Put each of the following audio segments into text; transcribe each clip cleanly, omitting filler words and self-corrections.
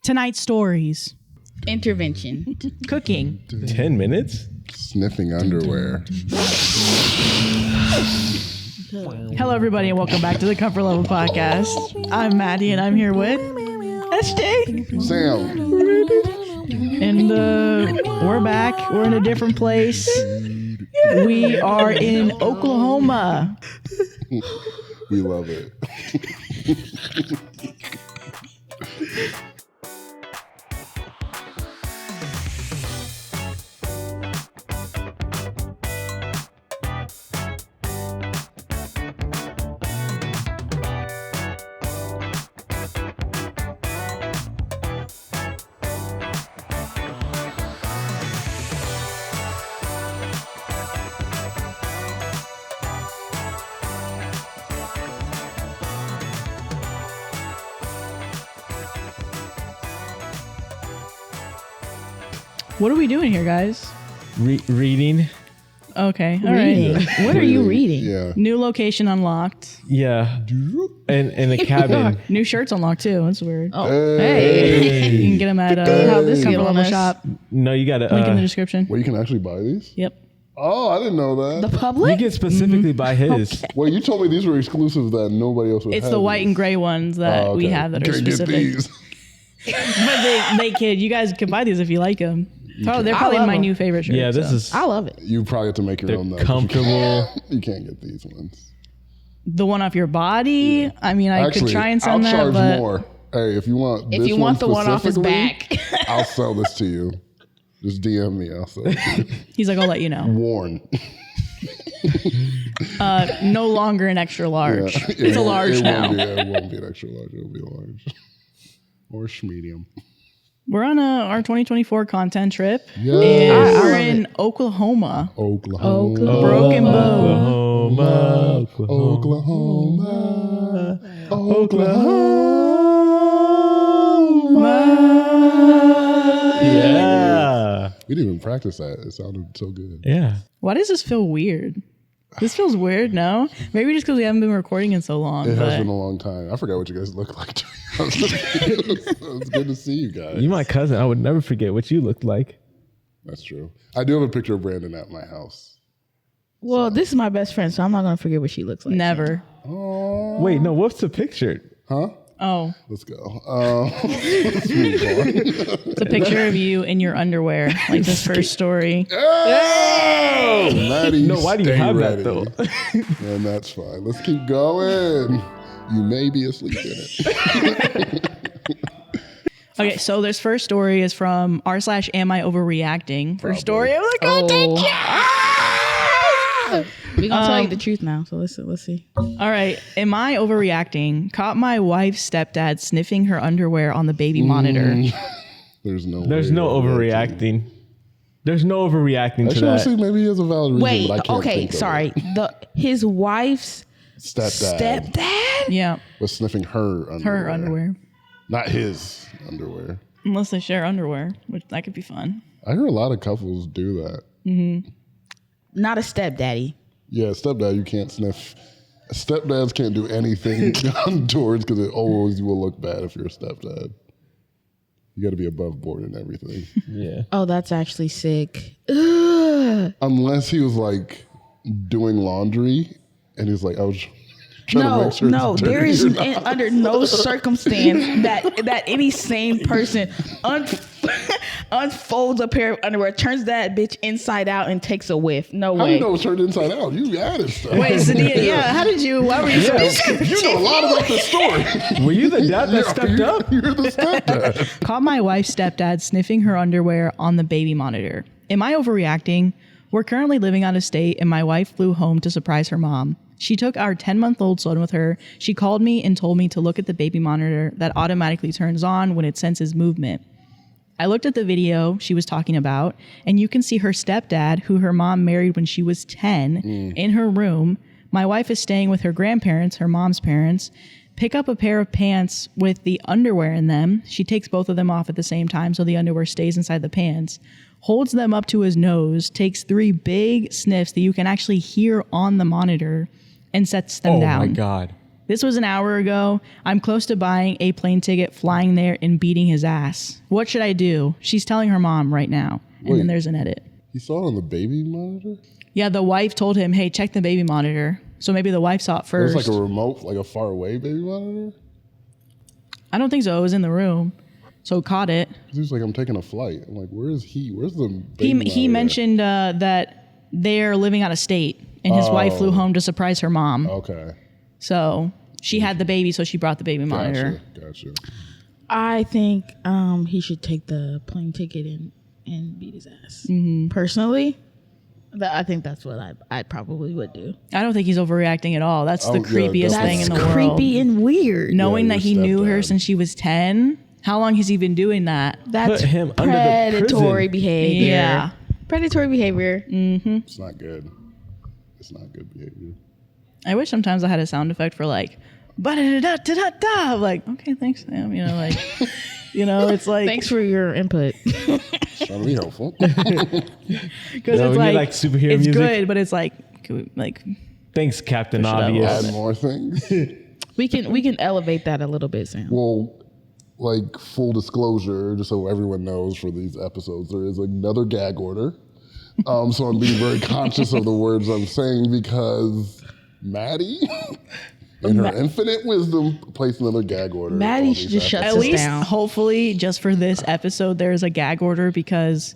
Tonight's stories. Intervention. Cooking. 10 minutes? Sniffing underwear. Hello, everybody, and welcome back to the Comfort Level Podcast. I'm Maddie, and I'm here with SJ. Sam. And we're back. We're in a different place. We are in Oklahoma. We love it. What are we doing here, guys? Reading. Okay, all right. What are you reading? Yeah. New location unlocked. Yeah. And in a cabin. New shirts unlocked, too. That's weird. Oh, hey. You can get them at How this Comfort get on Level us? Shop. No, you gotta Link in the description. Well, you can actually buy these? Yep. Oh, I didn't know that. The you public? can specifically buy his. Well, you told me these were exclusive that nobody else would have. It's the white and gray ones that we have that are Can't specific. get these. But they kid. You guys can buy these if you like them. Oh, they're I probably love my them. new favorite shirt. Yeah, this is. I love it. You probably have to make your They're own though. comfortable. You can't get these ones. The one off your body. I mean, I could try and send I'll that, charge but more. Hey, if you want If this you want the one off his specifically, back. I'll sell this to you. Just DM me. I'll sell it to you. he's like, I'll let you know. Worn. No longer an extra large. Yeah. It's a large now. It won't be an extra large. It'll be a large. Or medium. We're on our 2024 content trip. Yeah. And we're love in Oklahoma. Oklahoma. Broken Bow. Oklahoma. Yeah. We didn't even practice that. It sounded so good. Yeah. Why does this feel weird? This feels weird, no? Maybe just because we haven't been recording in so long. It but has been a long time. I forgot what you guys look like. It's good to see you guys. You my cousin. I would never forget what you looked like. That's true. I do have a picture of Brandon at my house. Well, this is my best friend, so I'm not going to forget what she looks like. Never. Oh, Wait, no, what's the picture? huh? Oh, Let's go. Let's move on. it's a picture of you in your underwear, like this first story. Oh, Maddie, No, why do you stay have ready. that though? And that's fine. Let's keep going. You may be asleep in it. Okay, so this first story is from r/am I overreacting. First story, I'm like, oh, We're going to tell you the truth now, so let's see. all right. Am I overreacting? Caught my wife's stepdad sniffing her underwear on the baby monitor. There's no overreacting. There's no overreacting to Actually, that. see, maybe he has a valid reason, Wait, but I can't okay, think of sorry. His wife's it. Stepdad stepdad? Yeah, was sniffing her underwear. her underwear. Not his underwear. Unless they share underwear, which that could be fun. I hear a lot of couples do that. Not a stepdaddy. Yeah, stepdad, you can't sniff. Stepdads can't do anything towards because it always will look bad if you're a stepdad. You got to be above board and everything. Yeah. Oh, that's actually sick. Ugh. Unless he was like doing laundry and he's like, I was trying to No, make sure no, it's dirty there is or not. under no circumstance that any sane person unfolds a pair of underwear, turns that bitch inside out, and takes a whiff. No How do you way. know it's turned inside out? You added stuff. Wait, Sadia, yeah, how did you? Why were you so You know a lot about this story. Were you the dad that stepped up? You're the stepdad. Caught my wife's stepdad sniffing her underwear on the baby monitor. Am I overreacting? We're currently living out of state, and my wife flew home to surprise her mom. She took our 10-month-old son with her. She called me and told me to look at the baby monitor that automatically turns on when it senses movement. I looked at the video she was talking about, and you can see her stepdad, who her mom married when she was 10, in her room. My wife is staying with her grandparents, her mom's parents. Pick up a pair of pants with the underwear in them. She takes both of them off at the same time so the underwear stays inside the pants. Holds them up to his nose, takes 3 big sniffs that you can actually hear on the monitor, and sets them down. Oh my God. This was an hour ago. I'm close to buying a plane ticket, flying there, and beating his ass. What should I do? She's telling her mom right now. And then there's an edit. You saw it on the baby monitor? Yeah, the wife told him, hey, check the baby monitor. So maybe the wife saw it It first. was like a remote, like a far away baby monitor? I don't think so. It was in the room. So caught it. He was like, I'm taking a flight. I'm like, where is he? Where's the baby He mentioned that they're living out of state. And his wife flew home to surprise her mom. Okay. So she had the baby, so she brought the baby monitor. Gotcha. I think he should take the plane ticket and beat his ass. Personally, I think that's what I probably would do. I don't think he's overreacting at all. That's the yeah, creepiest thing in the That's world. creepy and weird. Knowing Yeah, that he your knew her stepdad. since she was 10. How long has he been doing that? That's Put him under the predatory prison. behavior. Yeah. Predatory behavior. It's not good. It's not good behavior. I wish sometimes I had a sound effect for like, ba-da-da-da-da-da. Like, okay, thanks, Sam. You know, like, it's like, Thanks for your input. Trying to be helpful. because No, it's we need, like, superhero it's music. good, but it's like, Thanks, Captain Push it up a Obvious. little Add more things. we can elevate that a little bit, Sam. Well, like full disclosure, just so everyone knows for these episodes, there is another gag order. So I'm being very conscious of the words I'm saying because Maddie, in her infinite wisdom, placed another gag order. Maddie on should these just shut at Sit least down. hopefully just for this episode, there's a gag order because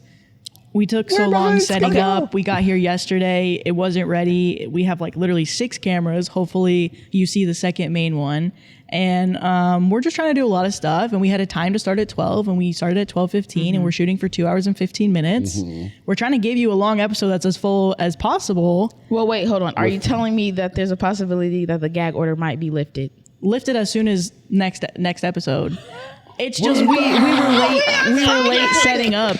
we took so long setting up. We got here yesterday. It wasn't ready. We have like literally 6 cameras. Hopefully you see the second main one. And we're just trying to do a lot of stuff. And we had a time to start at 12 and we started at 12:15 and we're shooting for 2 hours and 15 minutes. We're trying to give you a long episode that's as full as possible. Well, wait, hold on. Are you telling me that there's a possibility that the gag order might be lifted? Lifted as soon as next episode. It's just we were late setting up,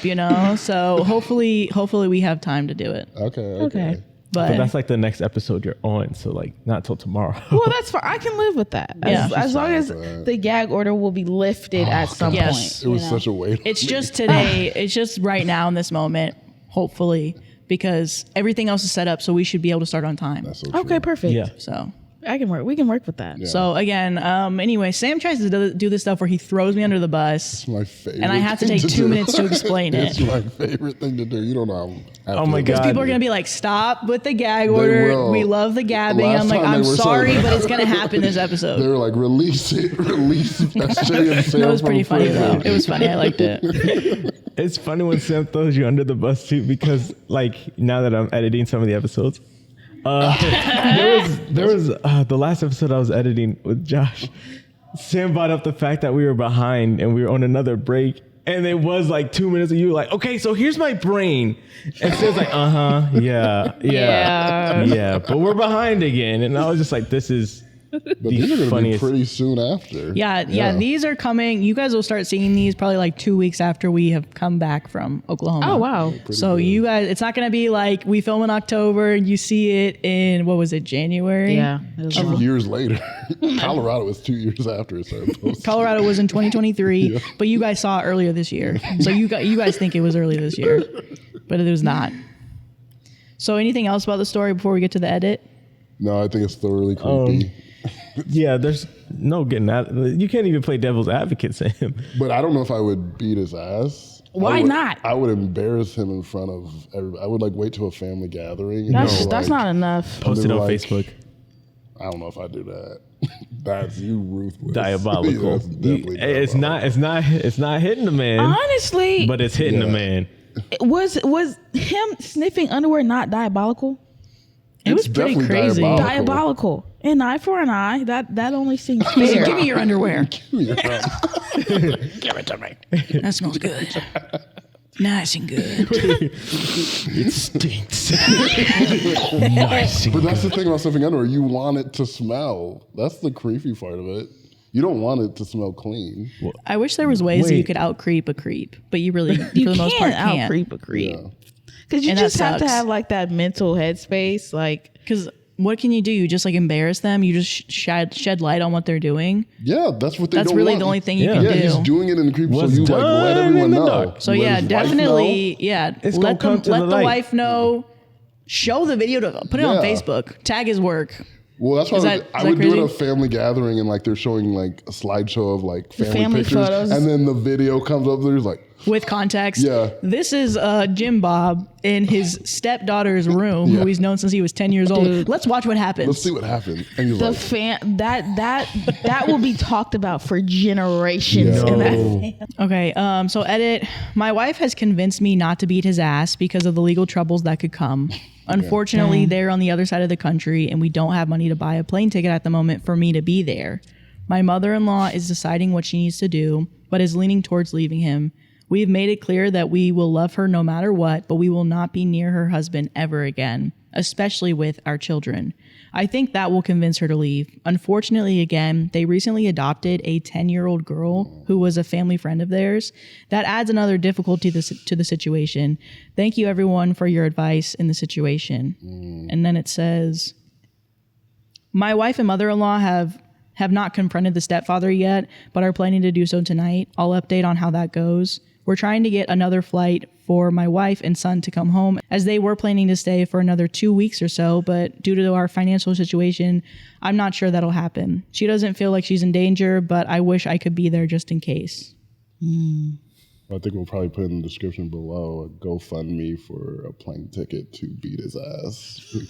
So hopefully we have time to do it. Okay. But But that's like the next episode you're on, so like not till tomorrow. Well, that's fine. I can live with that. As long as the gag order will be lifted at some Yes. point. It was such a weight. it's just today. It's just right now in this moment, hopefully, because everything else is set up, so we should be able to start on time. That's so true. Okay, perfect. Yeah. So. I can work. We can work with that. Yeah. So again, anyway, Sam tries to do this stuff where he throws me under the bus, It's my favorite. and I have to thing take 2 do. minutes to explain It's it. my favorite thing to do. You don't know. How Oh my God. People are gonna be like, "Stop with the gag order. will. We love the gabbing." Last I'm like, time they "I'm were sorry, saying- but it's gonna happen this They episode." were like, release it, release SJ and Sam. It was pretty from funny prison. though. It was funny. I liked it. It's funny when Sam throws you under the bus too, because like now that I'm editing some of the episodes, there was the last episode I was editing with Josh. Sam brought up the fact that we were behind and we were on another break, and it was like 2 minutes, and you were like, "Okay, so here's my brain," and Sam's like, yeah, but we're behind again," and I was just like, "This is." But these are going to be funniest. pretty soon after. Yeah. These are coming. You guys will start seeing these probably like 2 weeks after we have come back from Oklahoma. Oh, wow. So you guys, it's not going to be like we film in October and you see it in, what was it, January? Yeah. It was 2 long. years later. Colorado was 2 years after it started posting. Colorado was in 2023, but you guys saw it earlier this year. So you guys think it was early this year, but it was not. So anything else about the story before we get to the edit? No, I think it's thoroughly creepy. Yeah, there's no getting out. You can't even play devil's advocate, Sam. But I don't know if I would beat his ass. Why not? I would embarrass him in front of everybody. I would like wait to a family gathering. And That's like, not enough. Post they it were on like- Facebook. I don't know if I do that. That's you ruthless. Diabolical. That's definitely It's not hitting the man, Honestly, but it's hitting the Yeah. man. was him sniffing underwear not diabolical? It was pretty definitely crazy. Diabolical. An eye for an eye. That only seems He said, fair. "Give me your underwear. Yeah. Give it to me. That smells good. Nice and good." It stinks. Nice. But that's the thing about sniffing underwear. You want it to smell. That's the creepy part of it. You don't want it to smell clean. I wish there was ways that you Wait. could out creep a creep, but you really, for You the most part, can't out can't. creep a creep. Yeah. Because you And that just have to sucks. have like that mental headspace. Like, Because what can you do? You just like embarrass them. You just shed light on what they're doing. Yeah, that's what they That's don't really want. the only thing you Yeah. can Yeah, do. he's doing it in the creep, so What's you like let done everyone in the know. dark. So Let yeah, his wife definitely, yeah. It's gonna come to let the the light. wife know. Show the video to put it on Yeah. Facebook. Tag his work. Well, that's why I would crazy? do it at a family gathering and like they're showing like a slideshow of like family pictures, photos. and then the video comes up. There's like With context, Yeah. this is Jim Bob in his stepdaughter's room, who he's known since he was 10 years old. Dude. Let's watch what happens. let's see what happens. And you're The like, that will be talked about for generations. No. In that Okay, so edit. My wife has convinced me not to beat his ass because of the legal troubles that could come. Unfortunately, they're on the other side of the country and we don't have money to buy a plane ticket at the moment for me to be there. My mother-in-law is deciding what she needs to do, but is leaning towards leaving him. We have made it clear that we will love her no matter what, but we will not be near her husband ever again, especially with our children. I think that will convince her to leave. Unfortunately, again, they recently adopted a 10-year-old girl who was a family friend of theirs. That adds another difficulty to the situation. Thank you, everyone, for your advice in the situation. And then it says, my wife and mother-in-law have not confronted the stepfather yet, but are planning to do so tonight. I'll update on how that goes. We're trying to get another flight for my wife and son to come home, as they were planning to stay for another 2 weeks or so, but due to our financial situation, I'm not sure that'll happen. She doesn't feel like she's in danger, but I wish I could be there just in case. I think we'll probably put in the description below a GoFundMe for a plane ticket to beat his ass. We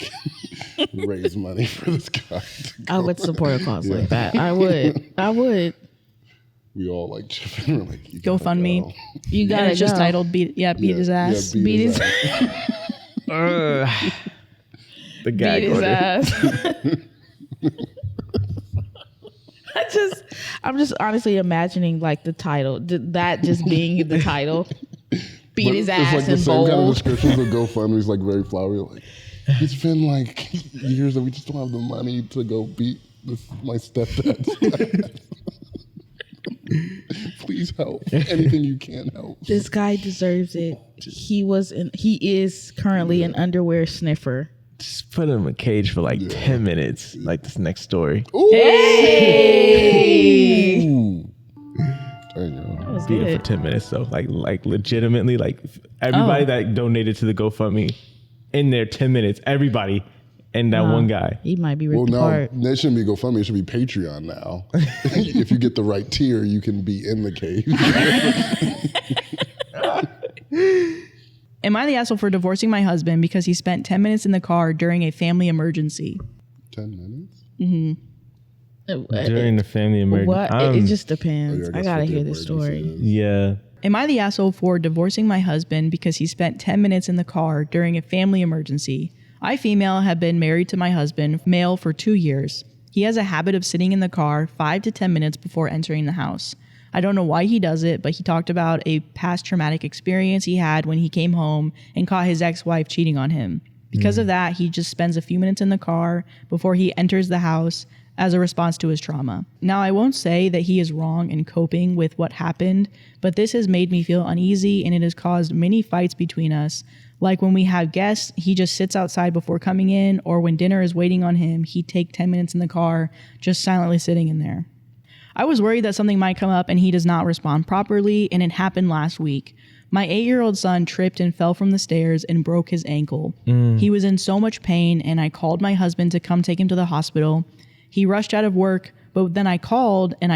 can raise money for this guy. I would support a cause like that. I would. We all like chip in. We're like, you gotta GoFundMe. go. You And gotta it's just go. titled beat his ass. Yeah, Beat his The beat gag his order. ass. I'm just honestly imagining like the title, that just being the title. Beat But his it's ass like the in same kind of bold. descriptions of GoFundMe is like very flowery. Like, it's been like years that we just don't have the money to go beat my stepdad. Please help. Anything you can help. This guy deserves it. He is currently an underwear sniffer. Just put him in a cage for like 10 minutes, like this next story. Ooh. Hey! Ooh. There you go. That was Beat him for good. 10 minutes though, like legitimately, like everybody that donated to the GoFundMe in there 10 minutes, everybody, and that one guy. He might be Well, ripped now apart. it shouldn't be GoFundMe. It should be Patreon now. If you get the right tier, you can be in the cave. Am I the asshole for divorcing my husband because he spent 10 minutes in the car during a family emergency? 10 minutes? During the family emergency. What? It just depends. Oh, yeah, I I guess gotta what the hear this story. emergency is. Yeah. Am I the asshole for divorcing my husband because he spent 10 minutes in the car during a family emergency? I, female, have been married to my husband, male, for 2 years. He has a habit of sitting in the car 5 to 10 minutes before entering the house. I don't know why he does it, but he talked about a past traumatic experience he had when he came home and caught his ex-wife cheating on him. Because of that, he just spends a few minutes in the car before he enters the house as a response to his trauma. Now, I won't say that he is wrong in coping with what happened, but this has made me feel uneasy and it has caused many fights between us. Like when we have guests, he just sits outside before coming in, or when dinner is waiting on him, he'd take 10 minutes in the car, just silently sitting in there. I was worried that something might come up and he does not respond properly, and it happened last week. My 8-year-old son tripped and fell from the stairs and broke his ankle. He was in so much pain, and I called my husband to come take him to the hospital. He rushed out of work, but then I called, and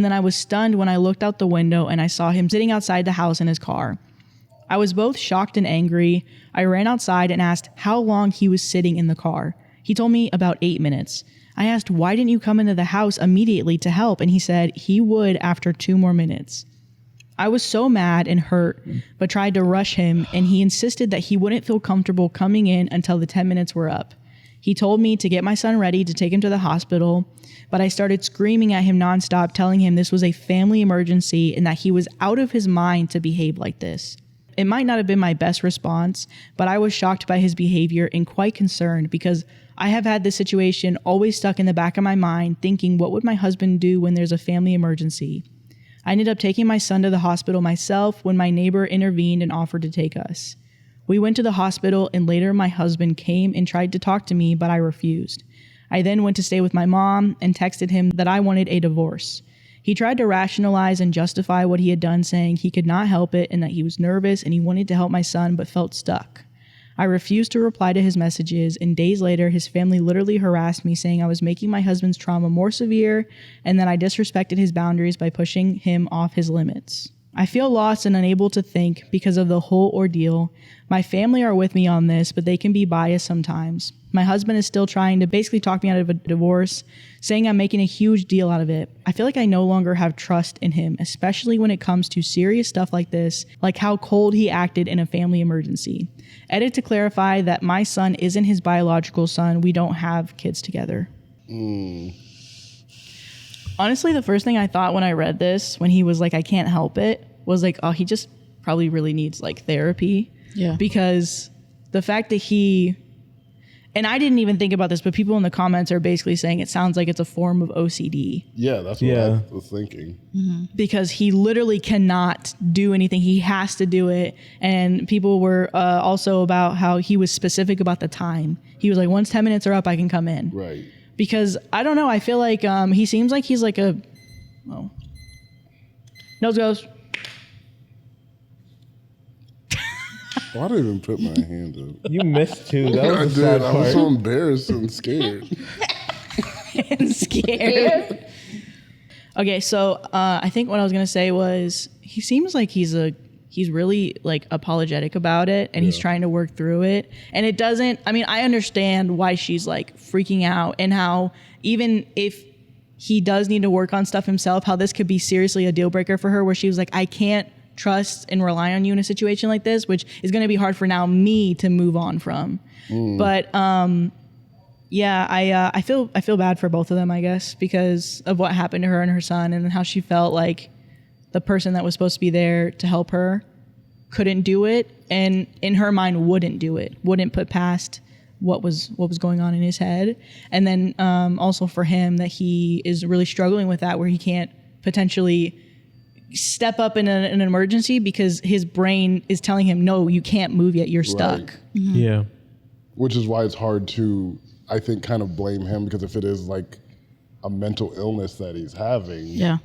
then I was stunned when I looked out the window and I saw him sitting outside the house in his car. I was both shocked and angry. I ran outside and asked how long he was sitting in the car. He told me about 8 minutes. I asked, why didn't you come into the house immediately to help? And he said he would after 2 more minutes. I was so mad and hurt, but tried to rush him, and he insisted that he wouldn't feel comfortable coming in until the 10 minutes were up. He told me to get my son ready to take him to the hospital, but I started screaming at him nonstop, telling him this was a family emergency and that he was out of his mind to behave like this. It might not have been my best response, but I was shocked by his behavior and quite concerned because I have had this situation always stuck in the back of my mind, thinking, what would my husband do when there's a family emergency? I ended up taking my son to the hospital myself when my neighbor intervened and offered to take us. We went to the hospital, and later my husband came and tried to talk to me, but I refused. I then went to stay with my mom and texted him that I wanted a divorce. He tried to rationalize and justify what he had done, saying he could not help it and that he was nervous and he wanted to help my son but felt stuck. I refused to reply to his messages, and days later, his family literally harassed me, saying I was making my husband's trauma more severe and that I disrespected his boundaries by pushing him off his limits. I feel lost and unable to think because of the whole ordeal. My family are with me on this, but they can be biased sometimes. My husband is still trying to basically talk me out of a divorce, saying I'm making a huge deal out of it. I feel like I no longer have trust in him, especially when it comes to serious stuff like this, like how cold he acted in a family emergency. Edit to clarify that my son isn't his biological son. We don't have kids together. Honestly, the first thing I thought when I read this, when he was like, I can't help it, was like, oh, he just probably really needs like therapy. Yeah. Because the fact that he, and I didn't even think about this, but people in the comments are basically saying it sounds like it's a form of OCD. Yeah, that's what I was thinking. Because he literally cannot do anything. He has to do it. And people were also about how he was specific about the time. He was like, once 10 minutes are up, I can come in. Right. Because I don't know, I feel like he seems like he's like a, oh, nose goes. Why did I even put my hand up? You missed too. That I was the sad did. I was part. so embarrassed and scared. And scared. Okay, so I think what I was gonna say was he seems like he's really like apologetic about it, and he's trying to work through it. And it doesn't. I mean, I understand why she's like freaking out, and how even if he does need to work on stuff himself, how this could be seriously a deal breaker for her, where she was like, I can't trust and rely on you in a situation like this, which is going to be hard for now me to move on from. But yeah, I feel bad for both of them, I guess, because of what happened to her and her son, and how she felt like the person that was supposed to be there to help her couldn't do it, and in her mind wouldn't do it, wouldn't put past what was going on in his head. And then also for him, that he is really struggling with that, where he can't potentially step up in an emergency because his brain is telling him, no, you can't move yet, you're stuck. Right. Yeah. Which is why it's hard to, I think, kind of blame him, because if it is like a mental illness that he's having. Yeah.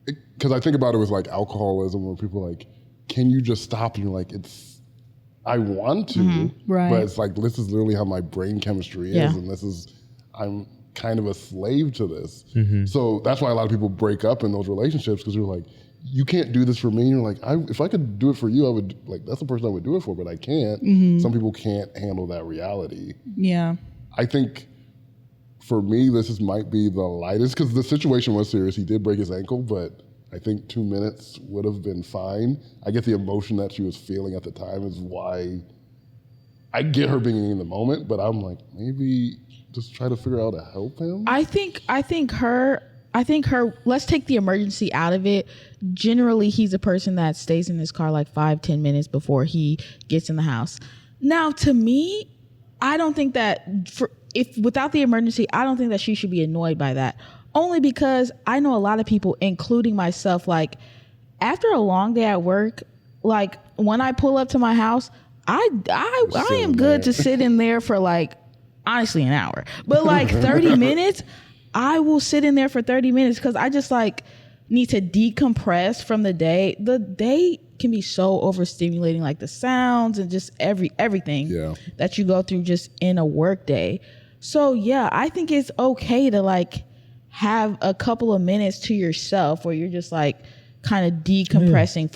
Because I think about it with like alcoholism, where people are like, can you just stop? And you're like, I want to, Right. but it's like, this is literally how my brain chemistry is. Yeah. And I'm kind of a slave to this. So that's why a lot of people break up in those relationships, because you're like, you can't do this for me. And you're like, if I could do it for you, I would, like, that's the person I would do it for, but I can't. Some people can't handle that reality. Yeah. I think for me, might be the lightest, because the situation was serious. He did break his ankle, but I think 2 minutes would have been fine. I get the emotion that she was feeling at the time is why I get her being in the moment, but I'm like, maybe just try to figure out how to help him. I think her, let's take the emergency out of it. Generally, he's a person that stays in his car like 5-10 minutes before he gets in the house. Now, to me, I don't think that if without the emergency, I don't think that she should be annoyed by that. Only because I know a lot of people, including myself, like after a long day at work, like when I pull up to my house, I am good to sit in there for like, honestly, an hour, but like 30 minutes, I will sit in there for 30 minutes because I just like need to decompress from the day. The day can be so overstimulating, like the sounds and just everything that you go through just in a work day. So yeah, I think it's okay to like have a couple of minutes to yourself where you're just like kind of decompressing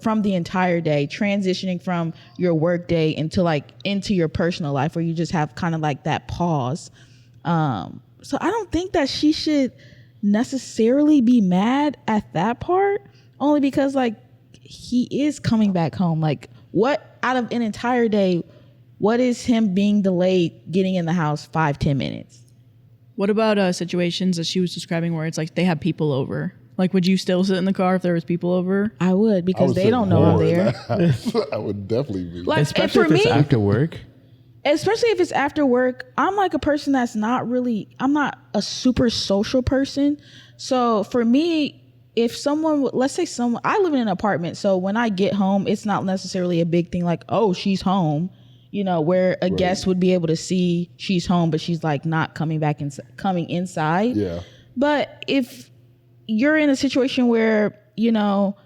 from the entire day, transitioning from your work day into your personal life, where you just have kind of like that pause. So I don't think that she should necessarily be mad at that part, only because like he is coming back home. Like, what out of an entire day, what is him being delayed getting in the house 5-10 minutes? What about situations that she was describing where it's like they have people over? Like, would you still sit in the car if there was people over? I would, because they don't know I'm there. I would definitely be. Like, especially if it's after work. Especially if it's after work. I'm like a person that's I'm not a super social person. So for me, if someone, let's say I live in an apartment. So when I get home, it's not necessarily a big thing like, oh, she's home. You know, where a guest would be able to see she's home, but she's like not coming inside. Yeah. But if you're in a situation where, you know,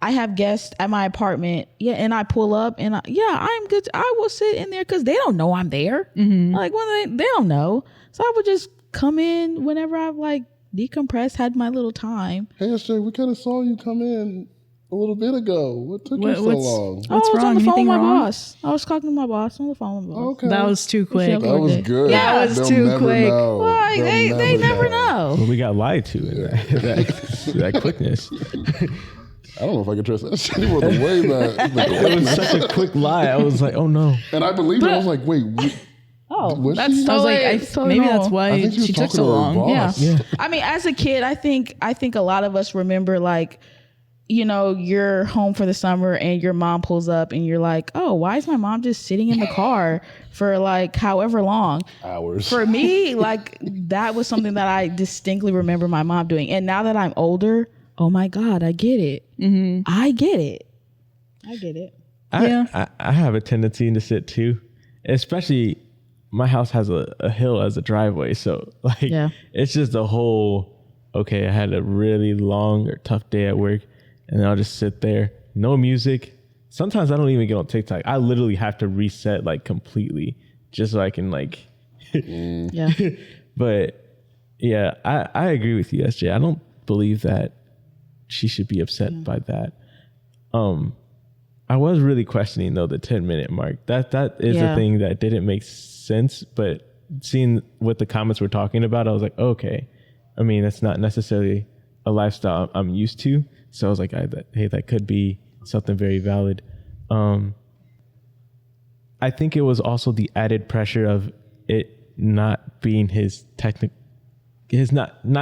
I have guests at my apartment, and I pull up, and I'm good. I will sit in there because they don't know I'm there. Like when they don't know, so I would just come in whenever I've like decompressed, had my little time. Hey, SJ, we kind of saw you come in a little bit ago. What took you so long? I was wrong? on the phone with Anything my wrong? boss. I was talking to my boss on the phone with my boss. Okay. That was too quick. That was good. Yeah, that was They'll too never quick. know. Like, they never know. Well, we got lied to in that quickness. I don't know if I can trust that shit anymore. The way that It was such a quick lie. I was like, oh no. and I believed it. I was like, wait. Was that's she? I was like, totally maybe normal. that's why I think she was took talking so to her long. boss. Yeah. I mean, as a kid, I think a lot of us remember like, you know, you're home for the summer and your mom pulls up and you're like, oh, why is my mom just sitting in the car for like however long? Hours. For me, like that was something that I distinctly remember my mom doing. And now that I'm older, oh my God, I get it. I get it. I have a tendency to sit too, especially my house has a hill as a driveway. So like, it's just a whole, okay, I had a really long or tough day at work and then I'll just sit there, no music. Sometimes I don't even get on TikTok. I literally have to reset like completely just so I can like, but yeah, I agree with you, SJ. I don't believe that she should be upset by that. I was really questioning though the 10-minute mark. That is a thing that didn't make sense, but seeing what the comments were talking about, I was like, okay. I mean, that's not necessarily a lifestyle I'm used to. So I was like, hey, that could be something very valid. I think it was also the added pressure of it not being not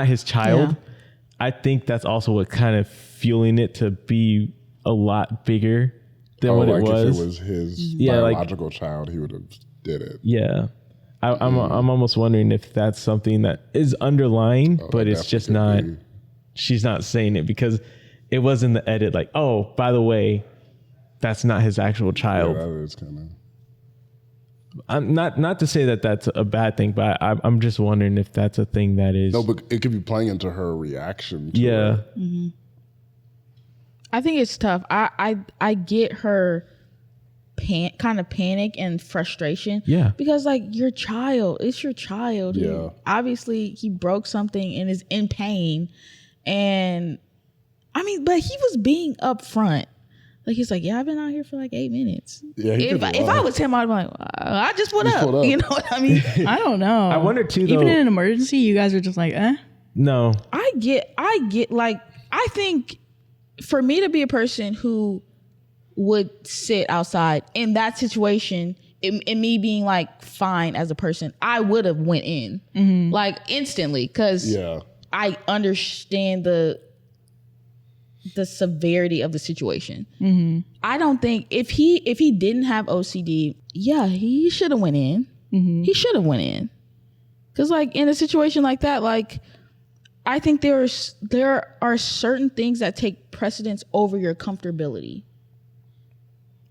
his child. Yeah. I think that's also what kind of fueling it to be a lot bigger than what it was. If it was his biological child, he would have did it. Yeah. I'm almost wondering if that's something that is underlying, but it's just not, she's not saying it because it was in the edit like, oh, by the way, that's not his actual child. Yeah, that is kind of. I'm not to say that that's a bad thing, but I'm just wondering if that's a thing that is. No, but it could be playing into her reaction to yeah. it. I think it's tough. I get her kind of panic and frustration. Yeah. Because like it's your child. Yeah. Obviously he broke something and is in pain. And I mean, but he was being upfront. Like he's like, yeah, I've been out here for like 8 minutes. Yeah, if I was him, I'd be like, I just put up. You know what I mean? I don't know. I wonder too, though. Even in an emergency, you guys are just like, eh? No. I get like, I think for me to be a person who would sit outside in that situation, in me being like fine as a person, I would have went in like instantly because I understand the severity of the situation. I don't think if he didn't have OCD, he should have went in. He should have went in because like in a situation like that, like I think there are certain things that take precedence over your comfortability.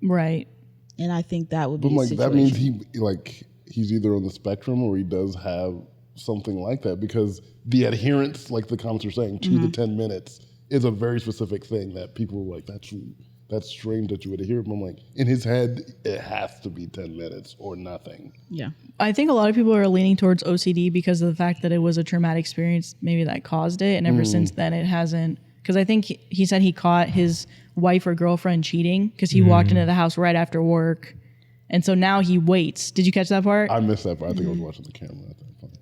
Right. And I think that would be like a that situation. means he's either on the spectrum or he does have something like that because the adherence, like the comments are saying, to the 10 minutes is a very specific thing that people were like, that's strange that you would adhere. But I'm like, in his head, it has to be 10 minutes or nothing. Yeah. I think a lot of people are leaning towards OCD because of the fact that it was a traumatic experience maybe that caused it. And ever since then, it hasn't. Because I think he said he caught his wife or girlfriend cheating because he walked into the house right after work. And so now he waits. Did you catch that part? I missed that part. I think I was watching the camera at that point.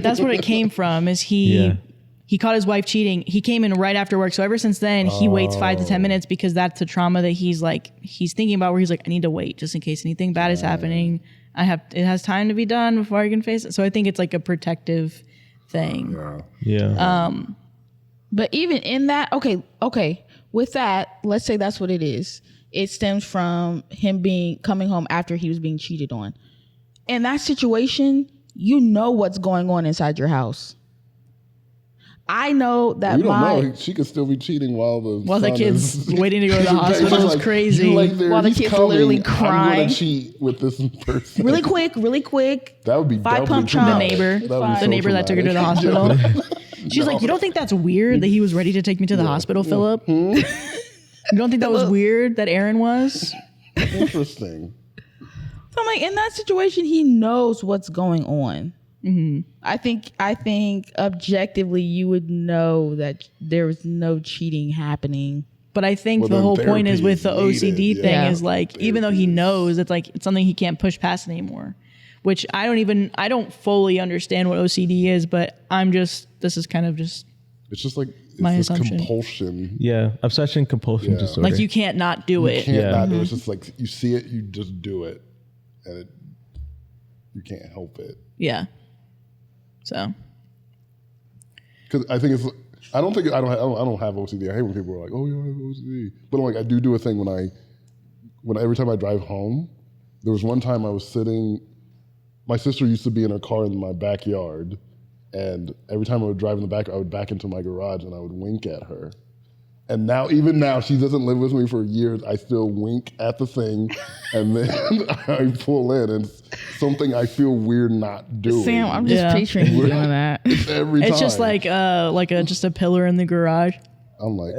That's what it came from is he caught his wife cheating. He came in right after work. So ever since then, he waits 5 to 10 minutes because that's the trauma that he's thinking about where he's like, I need to wait just in case anything bad is happening. It has time to be done before I can face it. So I think it's like a protective thing. Yeah. But even in that, okay. With that, let's say that's what it is. It stems from him coming home after he was being cheated on. In that situation, you know what's going on inside your house. I know that you don't know. She could still be cheating while the kid's waiting to go to the hospital. It's crazy. While the kid's literally crying. I'm going to cheat with this person. Really quick. That would be 5-pump chunk. The neighbor that took her to the hospital. She's like, you don't think that's weird that he was ready to take me to the hospital, Philip? You don't think that was weird that Aaron was? Interesting. So I'm like, in that situation, he knows what's going on. Mm-hmm. I think objectively, you would know that there was no cheating happening. But I think the whole point is with the OCD thing is like, even though he knows, it's like it's something he can't push past anymore. Which I don't fully understand what OCD is, but this is kind of just. It's just like my this assumption. Compulsion. Yeah, obsession compulsion disorder. Like you can't not do it. You can't not do it. It's just like you see it, you just do it, and you can't help it. Yeah. So. Because I think I don't have OCD. I hate when people are like, "Oh, you don't have OCD," but like I do a thing when every time I drive home. There was one time I was sitting. My sister used to be in her car in my backyard, and every time I would drive in the back, I would back into my garage and I would wink at her. And even now, she doesn't live with me for years. I still wink at the thing, and then I pull in, and it's something I feel weird not doing. Sam, I'm just picturing you doing that. Every time. It's just like just a pillar in the garage. I'm like,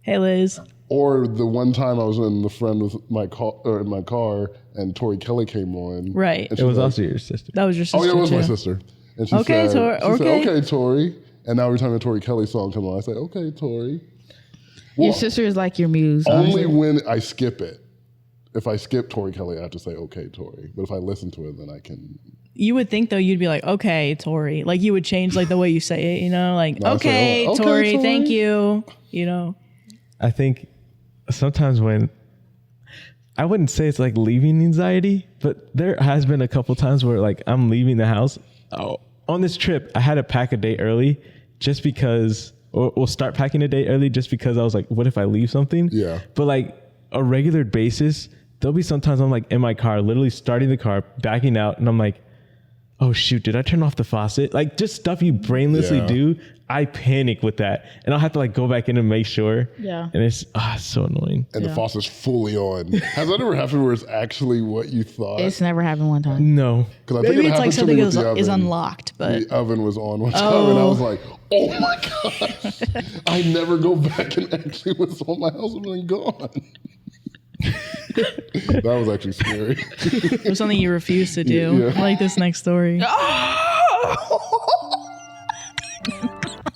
hey Liz. Or the one time I was in the friend with in my car, and Tori Kelly came on. Right. It was also your sister. That was your sister. Oh yeah, it was too. my sister. And she Okay, said, okay. "Okay, Tori." And now every time a Tori Kelly song comes on, I say, "Okay, Tori." Well, Your sister is like your muse. only honestly. when I skip it. If I skip Tori Kelly, I have to say, "Okay, Tori." But if I listen to it, then I can. You would think though you'd be like, okay, Tori. Like you would change like the way you say it, you know, like No, I say, okay, Tori, thank you. You know. I think sometimes when I wouldn't say it's like leaving anxiety, but there has been a couple times where like I'm leaving the house. Oh, on this trip, I had to pack a day early just because, or we'll start packing a day early just because I was like, what if I leave something? Yeah. But like a regular basis, there'll be sometimes I'm like in my car, literally starting the car, backing out, and I'm like, oh shoot, did I turn off the faucet? Like just stuff you brainlessly do. I panic with that, and I'll have to like go back in and make sure. Yeah. And it's so annoying. And the faucet's fully on. Has that ever happened where it's actually what you thought? It's never happened one time. No. Because I Maybe think it it's like happened to something me with the is oven. unlocked, but The oven was on one time, and I was like, "Oh my gosh!" I never go back and actually what's on my house has been gone. That was actually scary. it was something you refused to do. Yeah. I like this next story.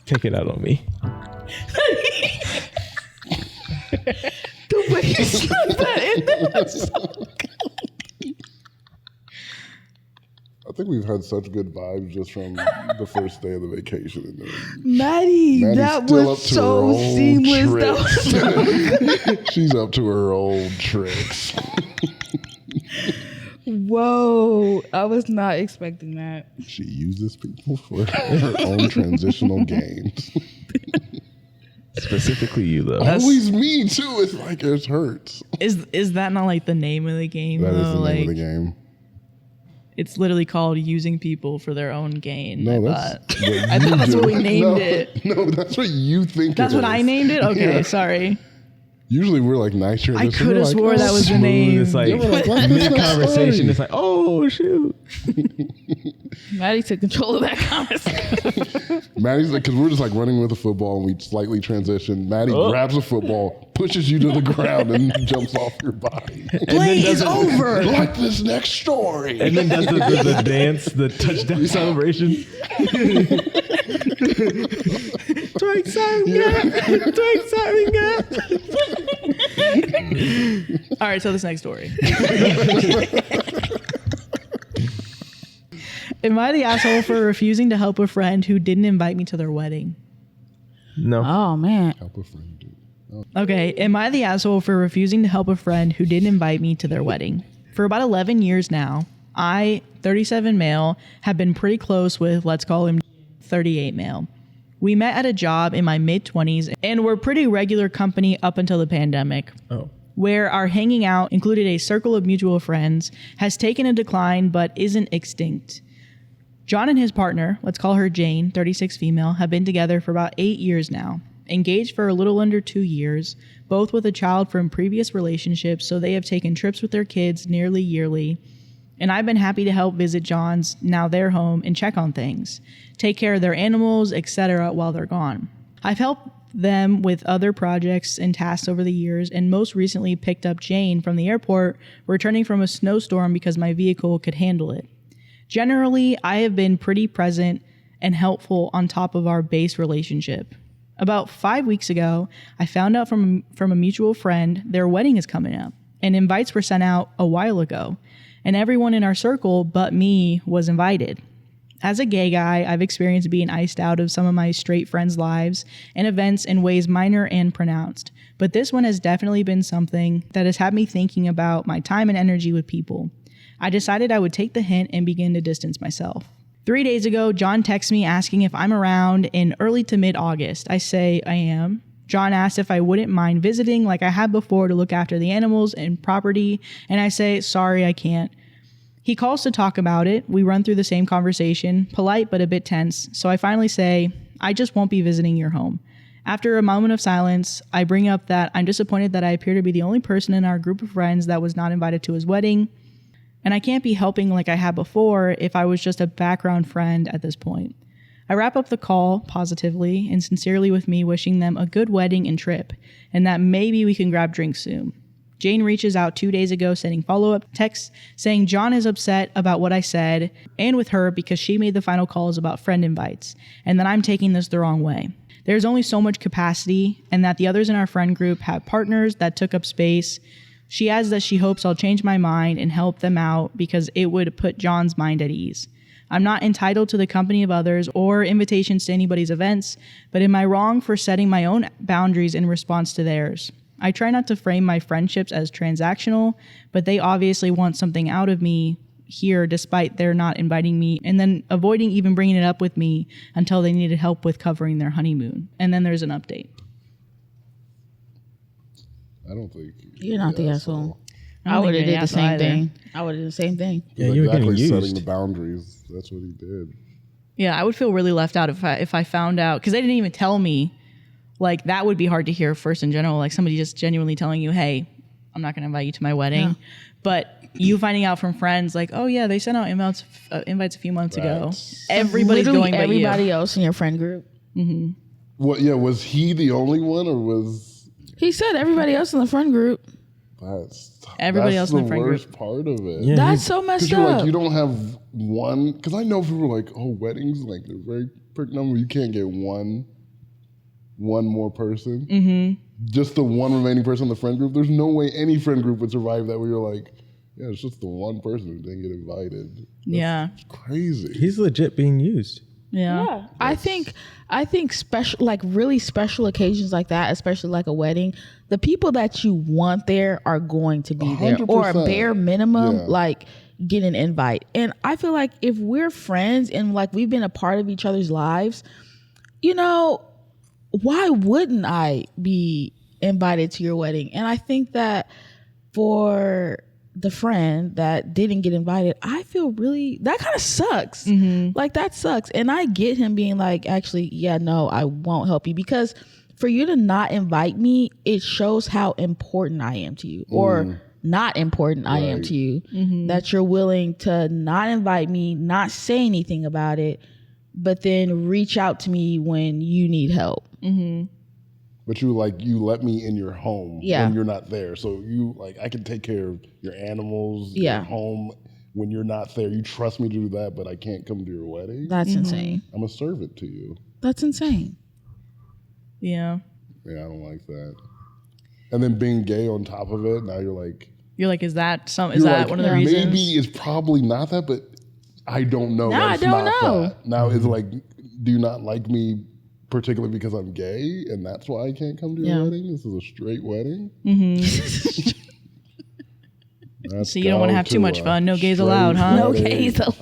Take it out on me. The way you snuck that in there. I think we've had such good vibes just from the first day of the vacation. Maddie, Maddie's that still was up to so her old seamless. That tricks. was so She's up to her old tricks. Whoa, I was not expecting that. She uses people for her own transitional gains. Specifically you though. Always me too. It's like it hurts. Is that not like the name of the game? That though? is the like, name of the game. It's literally called using people for their own gain. No, I that's thought, what I thought that's what we named no, it. No, that's what you think. That's what I named it. Okay, Yeah. sorry. Usually we're like nice I transition. could have We're swore like, that oh, was the Smooth, name. it's like Yeah, we're like, what's this next mid-conversation, story? it's like, oh shoot. Maddie took control of that conversation. Maddie's like, because we're just like running with the football and we slightly transition. Maddie grabs a football, pushes you to the ground, and jumps off your body. Play is over. Like this next story. And then does the dance, the touchdown celebration. All right, so this next story. Am I the asshole for refusing to help a friend who didn't invite me to their wedding? No. Oh man. Help a friend, dude. Okay, am I the asshole for refusing to help a friend who didn't invite me to their wedding? For about 11 years now, I, 37 male, have been pretty close with, let's call him 38 male. We met at a job in my mid-20s and were pretty regular company up until the pandemic. Oh. Where our hanging out included a circle of mutual friends, has taken a decline but isn't extinct. John and his partner, let's call her Jane, 36 female, have been together for about 8 years now. Engaged for a little under 2 years, both with a child from previous relationships, so they have taken trips with their kids nearly yearly. And I've been happy to help visit John's, now their home, and check on things, take care of their animals, etc. while they're gone. I've helped them with other projects and tasks over the years, and most recently picked up Jane from the airport, returning from a snowstorm because my vehicle could handle it. Generally, I have been pretty present and helpful on top of our base relationship. About 5 weeks ago, I found out from a mutual friend their wedding is coming up, and invites were sent out a while ago, and everyone in our circle but me was invited. As a gay guy, I've experienced being iced out of some of my straight friends' lives and events in ways minor and pronounced, but this one has definitely been something that has had me thinking about my time and energy with people. I decided I would take the hint and begin to distance myself. 3 days ago, John texts me asking if I'm around in early to mid-August. I say I am. John asks if I wouldn't mind visiting like I had before to look after the animals and property, and I say, sorry, I can't. He calls to talk about it. We run through the same conversation, polite but a bit tense, so I finally say, I just won't be visiting your home. After a moment of silence, I bring up that I'm disappointed that I appear to be the only person in our group of friends that was not invited to his wedding, and I can't be helping like I had before if I was just a background friend at this point. I wrap up the call positively and sincerely with me wishing them a good wedding and trip, and that maybe we can grab drinks soon. Jane reaches out 2 days ago sending follow-up texts saying John is upset about what I said and with her because she made the final calls about friend invites, and that I'm taking this the wrong way. There's only so much capacity, and that the others in our friend group have partners that took up space. She adds that she hopes I'll change my mind and help them out because it would put John's mind at ease. I'm not entitled to the company of others or invitations to anybody's events, but am I wrong for setting my own boundaries in response to theirs? I try not to frame my friendships as transactional, but they obviously want something out of me here despite their not inviting me and then avoiding even bringing it up with me until they needed help with covering their honeymoon. And then there's an update. I don't think You're not the asshole. I I don't would have think you're did the the same asshole thing. I would have did the same thing. Yeah, He's you were exactly getting setting used. the boundaries. That's what he did. Yeah, I would feel really left out if I found out, because they didn't even tell me. Like, that would be hard to hear first in general, like somebody just genuinely telling you, hey, I'm not going to invite you to my wedding. Yeah. But you finding out from friends like, oh yeah, they sent out invites a few months ago. Right. Everybody's Literally going but everybody you. else in your friend group. What? Yeah, was he the only one, or was He said everybody else in the friend group. Everybody that's else in the friend worst group. part of it? Yeah. That's so messed Because you're up. like, you don't have one. Because I know people are like, oh, weddings, like they're very quick number. You can't get one more person. Mm-hmm. Just the one remaining person in the friend group. There's no way any friend group would survive that. Where you're like, yeah, it's just the one person who didn't get invited. Yeah. Crazy. He's legit being used. Yeah. I think special, like really special occasions like that, especially like a wedding, the people that you want there are going to be there, or a 100%. bare minimum, Yeah. like get an invite. And I feel like if we're friends and like we've been a part of each other's lives, you know, why wouldn't I be invited to your wedding? And I think that for the friend that didn't get invited, I feel really, that kind of sucks. Like that sucks. And I get him being like, actually, yeah, no, I won't help you, because for you to not invite me, it shows how important I am to you, or not important I am to you, that you're willing to not invite me, not say anything about it, but then reach out to me when you need help. But you let me in your home Yeah. when you're not there. So you I can take care of your animals, Yeah. your home when you're not there. You trust me to do that, but I can't come to your wedding. That's insane. I'm a servant to you. That's insane. Yeah. Yeah, I don't like that. And then being gay on top of it, now you're like, Is that you're like, one of the reasons? maybe it's probably not that, but I don't know. No, That's I don't not know. That. Now it's like, do you not like me particularly because I'm gay and that's why I can't come to your Yeah. wedding? This is a straight wedding. Let's So you don't want to go have too much a fun. No gays straight allowed, huh? No wedding. gays allowed.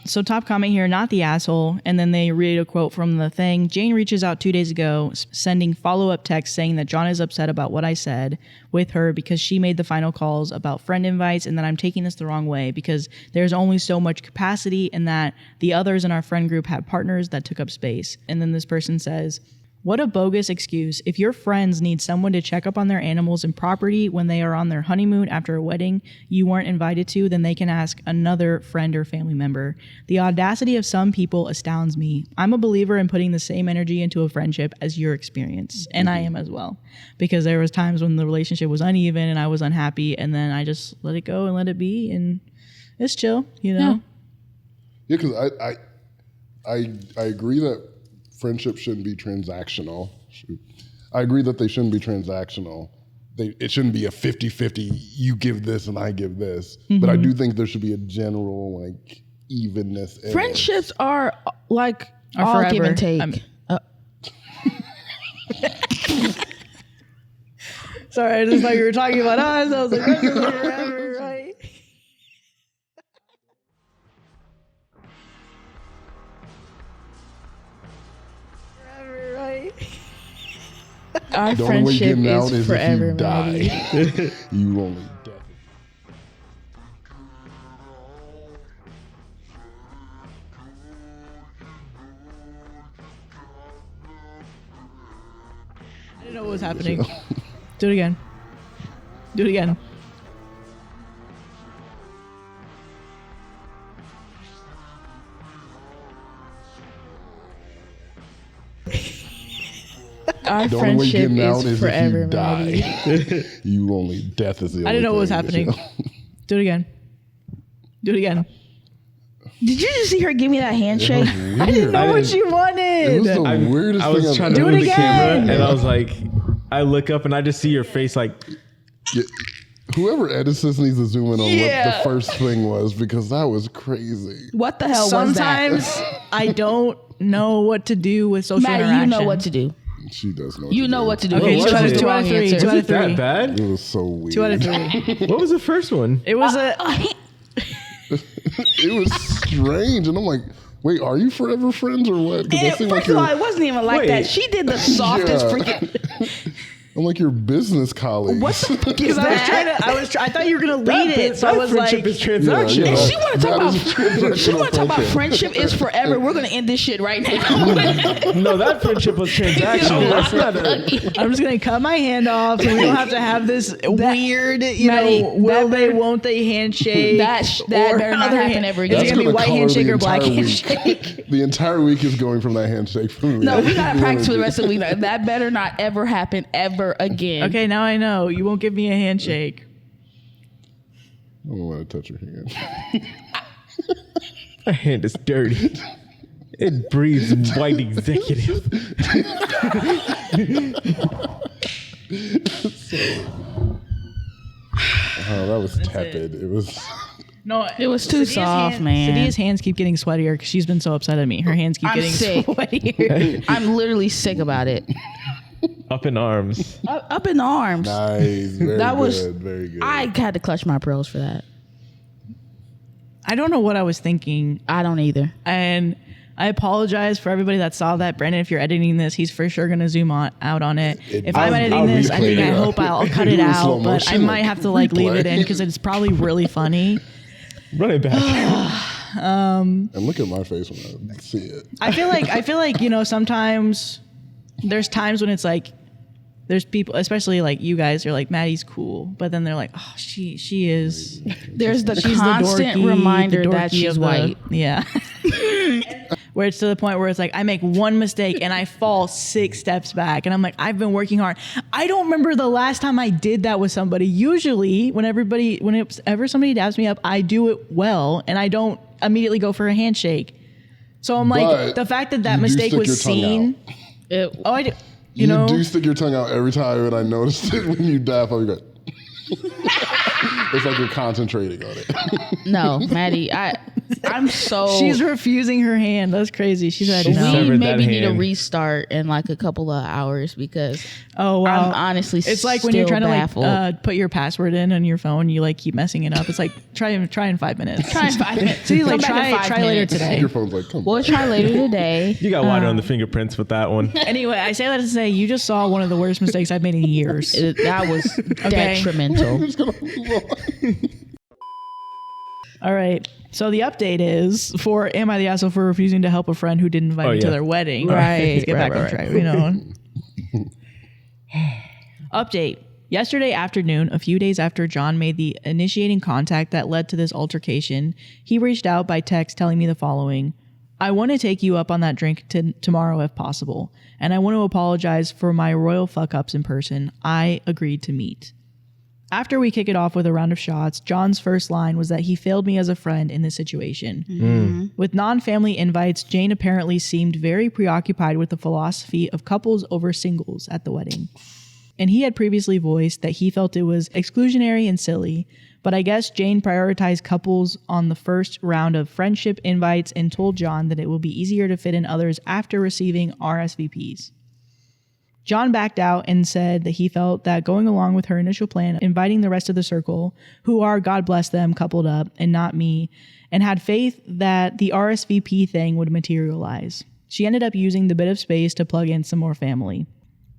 So top comment here, not the asshole. And then they read a quote from the thing. Jane reaches out 2 days ago, sending follow-up text saying that John is upset about what I said with her because she made the final calls about friend invites, and that I'm taking this the wrong way because there's only so much capacity, and that the others in our friend group had partners that took up space. And then this person says, What a bogus excuse. If your friends need someone to check up on their animals and property when they are on their honeymoon after a wedding you weren't invited to, then they can ask another friend or family member. The audacity of some people astounds me. I'm a believer in putting the same energy into a friendship as your experience, and I am as well. Because there was times when the relationship was uneven and I was unhappy, and then I just let it go and let it be, and it's chill, you know? Yeah, because I agree that friendship shouldn't be transactional. I agree that they shouldn't be transactional. It shouldn't be a 50-50, you give this and I give this. But I do think there should be a general like evenness. Friendships are like all forever. give and take. Sorry, I just thought you were talking about us. I was like, friendships are forever, right? Forever, right? Our The only way friendship getting out is is forever, if you Maddie. die. You only die. I didn't know what was happening. Do it again. Do it again. Our The only way friendship getting out is is forever, if you Maddie. die. You only death is the only I didn't know what was thing. happening. Do it again. Do it again. Did you just see her give me that handshake? I didn't know what you wanted. It was the weirdest I thing was I've trying to Do move it the again. camera, and I was like, I look up and I just see your face like, Yeah, whoever edits this needs to zoom in on what Yeah. the first thing was, because that was crazy. What the hell was that? Sometimes I don't know what to do with social Maddie, interaction. you know what to do. She does know. You know what to do. Okay, What You was chose it? the 2 out wrong of 3. answer. 2 out is of it that 3. bad? It was so weird. 2 out of 3. What was the first one? It was a. It was strange, and I'm like, wait, are you forever friends or what? Because that seemed like First of all, your, it wasn't even like Wait. that. She did the softest Yeah. freaking. I'm like your business colleague. What the fuck is I was trying that? to. I thought you were gonna lead it, so I was friendship like, is transactional. Yeah, And she want to talk That about. is transactional She want to talk about friendship. friendship is forever. We're gonna end this shit right now. No, that friendship was transactional. That's not a, I'm just gonna cut my hand off, so we don't have to have this weird, Maddie, will that they, better- won't they handshake. that or better not other happen ever again. It's That's gonna be white color handshake the or black entire handshake. week. The entire week is going from that handshake for me. No, we gotta practice for the rest of the week. That better not ever happen ever again. Okay, now I know. You won't give me a handshake. I don't want to touch your hand. my hand is dirty. It breathes white executive. Oh, that was tepid. It was. No, It was too soft, man. Sadia's hands keep getting sweatier because she's been so upset at me. Her hands keep I'm getting sick. sweatier. I'm literally sick about it. Up in arms. Up in arms. Nice. Very That good. was- very good. I had to clutch my pearls for that. I don't know what I was thinking, I don't either. and I apologize for everybody that saw that. Brandon, if you're editing this, he's for sure gonna zoom out on it. If I'm editing I'll this, I think replay I it. hope I'll cut it Do it in slow out, but I motion, might like, have to like leave it replay. in because it's probably really funny. Run it back. And look at my face when I see it. I feel like sometimes there's times when it's like there's people, especially like you guys, are like, Maddie's cool, but then they're like, oh, she is. There's the She's constant the dorky, reminder the that dorky she's of the- white. Yeah. Where it's to the point where it's like I make one mistake and I fall 6 steps back, and I'm like, I've been working hard. I don't remember the last time I did that with somebody. Usually, whenever somebody dabs me up, I do it well, and I don't immediately go for a handshake. So I'm like, But the fact that you do mistake stick was your tongue seen. It- Oh, I do. You know, do stick your tongue out every time, and I noticed it when you dab. I'll be like, it's like you're concentrating on it. no, Maddie, I'm so. she's refusing her hand. That's crazy. She said we no. Severed that maybe need a hand. restart in like a couple of hours because Oh wow. I'm honestly It's like when you're still trying baffled. to like put your password in on your phone, you like keep messing it up. It's like try in 5 minutes. Try in 5 minutes. See, like Come back in 5 try later minutes. today. Your phone's like, come We'll on. try later today. You got water on the fingerprints with that one. Anyway, I say that to say you just saw one of the worst mistakes I've made in years. That was detrimental. Just gonna move on. All right. So the update is for Am I the Asshole for refusing to help a friend who didn't invite me to their wedding? Right. Let's get back on Right. track. You know. Update. Yesterday afternoon, a few days after John made the initiating contact that led to this altercation, he reached out by text telling me the following. I want to take you up on that drink tomorrow if possible, and I want to apologize for my royal fuck-ups in person. I agreed to meet. After we kick it off with a round of shots, John's first line was that he failed me as a friend in this situation. With non-family invites, Jane apparently seemed very preoccupied with the philosophy of couples over singles at the wedding. And he had previously voiced that he felt it was exclusionary and silly, but I guess Jane prioritized couples on the first round of friendship invites and told John that it will be easier to fit in others after receiving RSVPs. John backed out and said that he felt that going along with her initial plan, inviting the rest of the circle, who are, God bless them, coupled up, and not me, and had faith that the RSVP thing would materialize. She ended up using the bit of space to plug in some more family.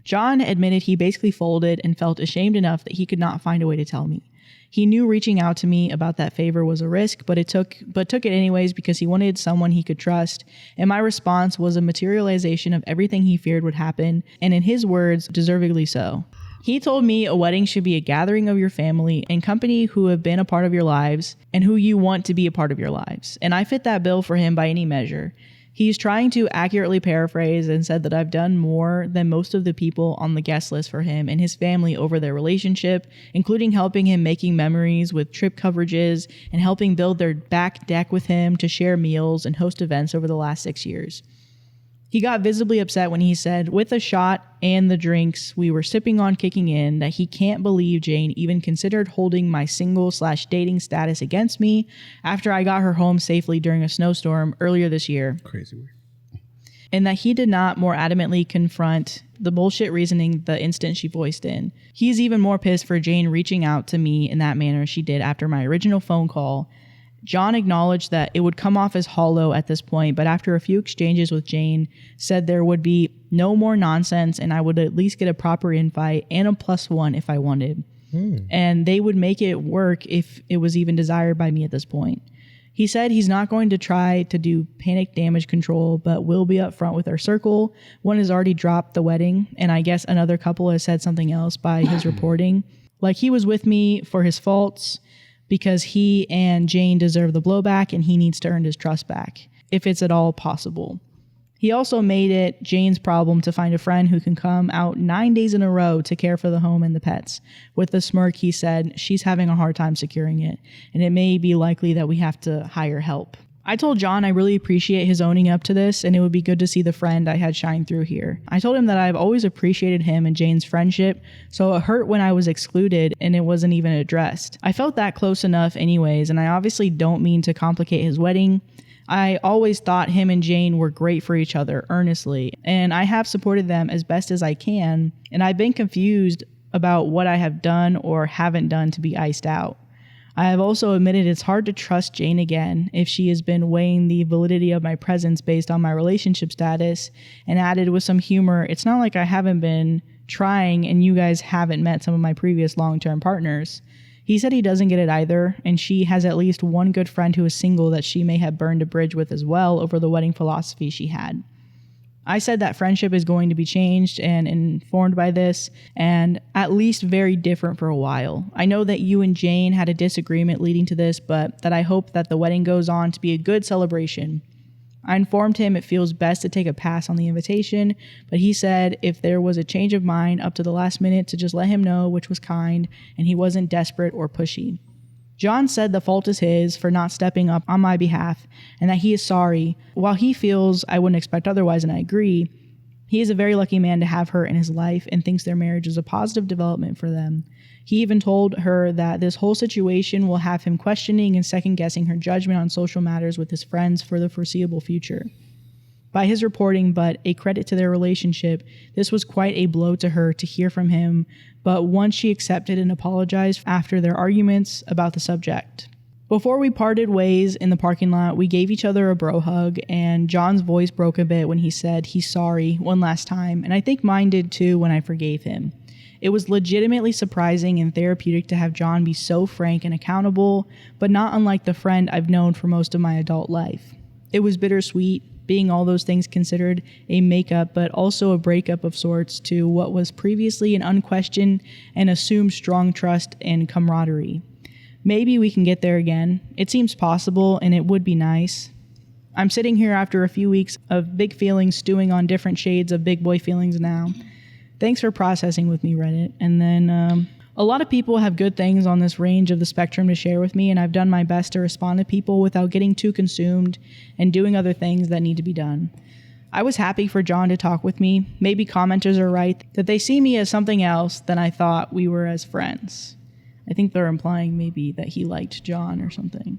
John admitted he basically folded and felt ashamed enough that he could not find a way to tell me. He knew reaching out to me about that favor was a risk, but took it anyways because he wanted someone he could trust, and my response was a materialization of everything he feared would happen, and in his words, deservedly so. He told me a wedding should be a gathering of your family and company who have been a part of your lives and who you want to be a part of your lives, and I fit that bill for him by any measure. He's trying to accurately paraphrase and said that I've done more than most of the people on the guest list for him and his family over their relationship, including helping him making memories with trip coverages and helping build their back deck with him to share meals and host events over the last 6 years. He got visibly upset when he said, with the shot and the drinks we were sipping on kicking in, that he can't believe Jane even considered holding my single/dating status against me after I got her home safely during a snowstorm earlier this year. Crazy weird. And that he did not more adamantly confront the bullshit reasoning the instant she voiced in. He's even more pissed for Jane reaching out to me in that manner she did after my original phone call. John acknowledged that it would come off as hollow at this point, but after a few exchanges with Jane, said there would be no more nonsense and I would at least get a proper invite and a +1 if I wanted. And they would make it work if it was even desired by me at this point. He said he's not going to try to do panic damage control, but will be up front with our circle. One has already dropped the wedding, and I guess another couple has said something else by his reporting. Like he was with me for his faults, because he and Jane deserve the blowback and he needs to earn his trust back, if it's at all possible. He also made it Jane's problem to find a friend who can come out 9 days in a row to care for the home and the pets. With a smirk, he said she's having a hard time securing it, and it may be likely that we have to hire help. I told John I really appreciate his owning up to this, and it would be good to see the friend I had shine through here. I told him that I've always appreciated him and Jane's friendship, so it hurt when I was excluded and it wasn't even addressed. I felt that close enough anyways, and I obviously don't mean to complicate his wedding. I always thought him and Jane were great for each other, earnestly, and I have supported them as best as I can, and I've been confused about what I have done or haven't done to be iced out. I have also admitted it's hard to trust Jane again if she has been weighing the validity of my presence based on my relationship status, and added with some humor, it's not like I haven't been trying and you guys haven't met some of my previous long-term partners. He said he doesn't get it either, and she has at least one good friend who is single that she may have burned a bridge with as well over the wedding philosophy she had. I said that friendship is going to be changed and informed by this, and at least very different for a while. I know that you and Jane had a disagreement leading to this, but that I hope that the wedding goes on to be a good celebration. I informed him it feels best to take a pass on the invitation, but he said if there was a change of mind up to the last minute to just let him know, which was kind, and he wasn't desperate or pushy. John said the fault is his for not stepping up on my behalf and that he is sorry. While he feels I wouldn't expect otherwise, and I agree, he is a very lucky man to have her in his life and thinks their marriage is a positive development for them. He even told her that this whole situation will have him questioning and second-guessing her judgment on social matters with his friends for the foreseeable future. By his reporting, but a credit to their relationship, this was quite a blow to her to hear from him, but once she accepted and apologized after their arguments about the subject. Before we parted ways in the parking lot, we gave each other a bro hug, and John's voice broke a bit when he said he's sorry one last time, and I think mine did too when I forgave him. It was legitimately surprising and therapeutic to have John be so frank and accountable, but not unlike the friend I've known for most of my adult life. It was bittersweet, being all those things considered, a makeup, but also a breakup of sorts to what was previously an unquestioned and assumed strong trust and camaraderie. Maybe we can get there again. It seems possible, and it would be nice. I'm sitting here after a few weeks of big feelings stewing on different shades of big boy feelings now. Thanks for processing with me, Reddit. And then a lot of people have good things on this range of the spectrum to share with me, and I've done my best to respond to people without getting too consumed and doing other things that need to be done. I was happy for John to talk with me. Maybe commenters are right that they see me as something else than I thought we were as friends. I think they're implying maybe that he liked John or something.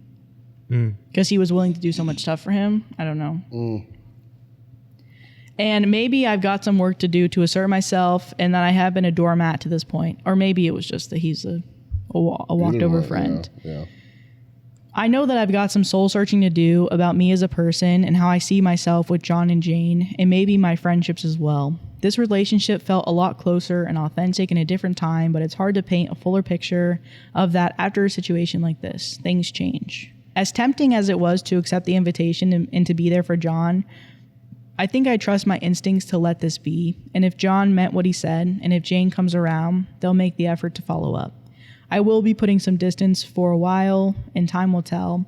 Because he was willing to do so much stuff for him. I don't know. And maybe I've got some work to do to assert myself and that I have been a doormat to this point. Or maybe it was just that he's a walked over friend. Yeah. I know that I've got some soul searching to do about me as a person and how I see myself with John and Jane, and maybe my friendships as well. This relationship felt a lot closer and authentic in a different time, but it's hard to paint a fuller picture of that after a situation like this. Things change. As tempting as it was to accept the invitation and to be there for John, I think I trust my instincts to let this be. And if John meant what he said, and if Jane comes around, they'll make the effort to follow up. I will be putting some distance for a while, and time will tell.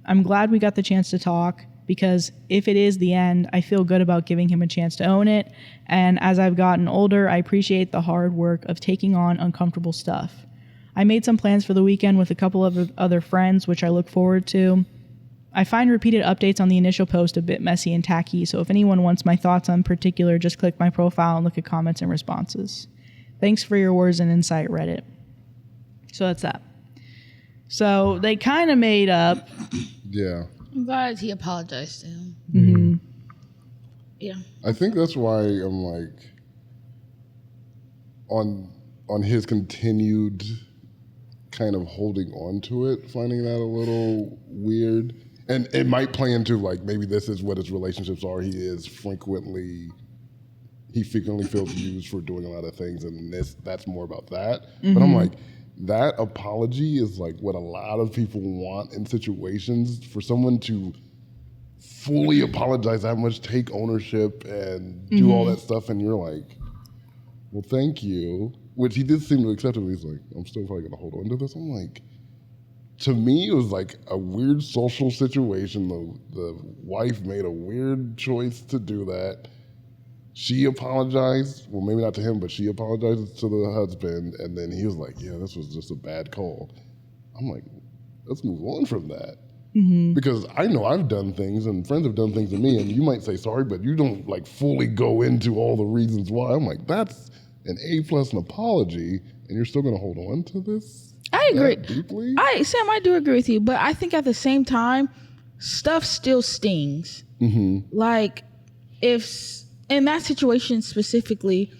I'm glad we got the chance to talk, because if it is the end, I feel good about giving him a chance to own it. And as I've gotten older, I appreciate the hard work of taking on uncomfortable stuff. I made some plans for the weekend with a couple of other friends, which I look forward to. I find repeated updates on the initial post a bit messy and tacky, so if anyone wants my thoughts on particular, just click my profile and look at comments and responses. Thanks for your words and insight, Reddit. So that's that. So they kind of made up. Yeah. I'm glad he apologized to him. Mm-hmm. Yeah. I think that's why I'm like on his continued kind of holding on to it, finding that a little weird. And it might play into like maybe this is what his relationships are. He frequently feels used for doing a lot of things, and that's more about that. Mm-hmm. But I'm like, that apology is like what a lot of people want in situations, for someone to fully apologize that much, take ownership and do all that stuff, and you're like, well, thank you. Which he did seem to accept it. He's like, I'm still probably gonna hold on to this. I'm like, to me, it was like a weird social situation. The wife made a weird choice to do that. She apologized. Well, maybe not to him, but she apologized to the husband. And then he was like, yeah, this was just a bad call. I'm like, let's move on from that. Mm-hmm. Because I know I've done things and friends have done things to me, and you might say sorry, but you don't like fully go into all the reasons why. I'm like, that's an A+ an apology, and you're still going to hold on to this? I agree. Deeply? Sam, I do agree with you, but I think at the same time, stuff still stings. Mm-hmm. Like, if in that situation specifically,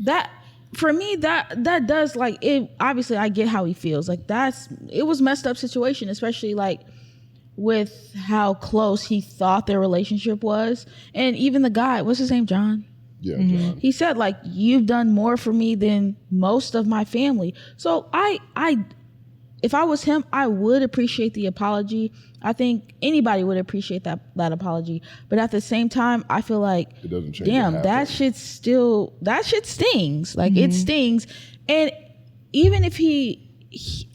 that for me that does, like, it. Obviously, I get how he feels. Like, it was messed up situation, especially like with how close he thought their relationship was, and even the guy, what's his name, John? Yeah, John. He said, like, you've done more for me than most of my family. So if I was him, I would appreciate the apology. I think anybody would appreciate that apology. But at the same time, I feel like, it doesn't change. Damn, that shit stings. Like, it stings. And even if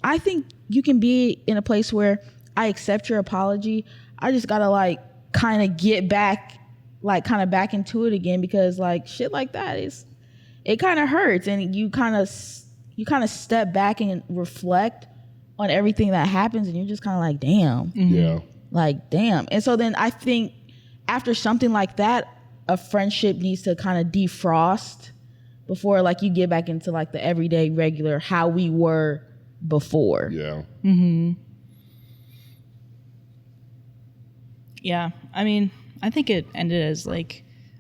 I think you can be in a place where I accept your apology. I just gotta like kind of get back, like kind of back into it again, because like shit like that it kind of hurts, and you kind of step back and reflect on everything that happens, and you're just kind of like, damn. Yeah. Like, damn. And so then I think after something like that, a friendship needs to kind of defrost before like you get back into like the everyday regular how we were before. Yeah. Mm-hmm. Yeah. I mean, I think it ended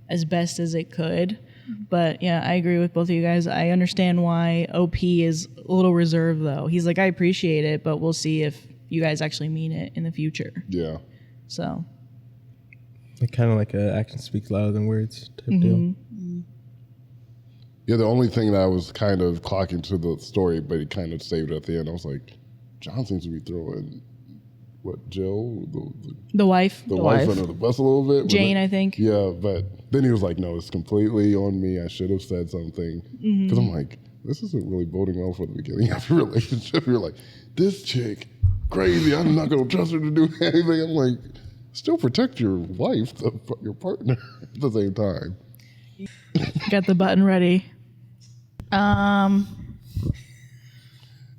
as best as it could. But yeah, I agree with both of you guys. I understand why OP is a little reserved, though. He's like, I appreciate it, but we'll see if you guys actually mean it in the future. Yeah. So. Kind of like action speaks louder than words type deal. Yeah, the only thing that I was kind of clocking to the story, but he kind of saved it at the end. I was like, John seems to be throwing Jill, The wife. the wife under the bus a little bit. Jane, I think. Yeah, but then he was like, no, it's completely on me. I should have said something. Because I'm like, this isn't really boding well for the beginning of a relationship. You're like, this chick, crazy. I'm not going to trust her to do anything. I'm like, still protect your wife, your partner at the same time. Got the button ready.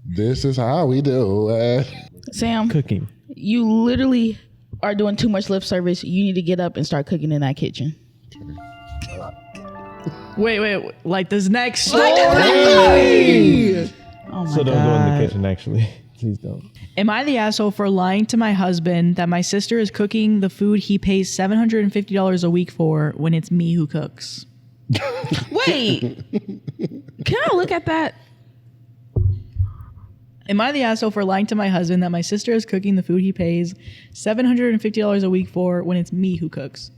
This is how we do it. Sam, Cooking. you literally are doing too much lip service. You need to get up and start cooking in that kitchen. Wait. Like this next story. Oh my So don't go in the kitchen, actually. Please don't. Am I the asshole for lying to my husband that my sister is cooking the food he pays $750 a week for when it's me who cooks? Wait, can I look at that? Am I the asshole for lying to my husband that my sister is cooking the food he pays $750 a week for when it's me who cooks?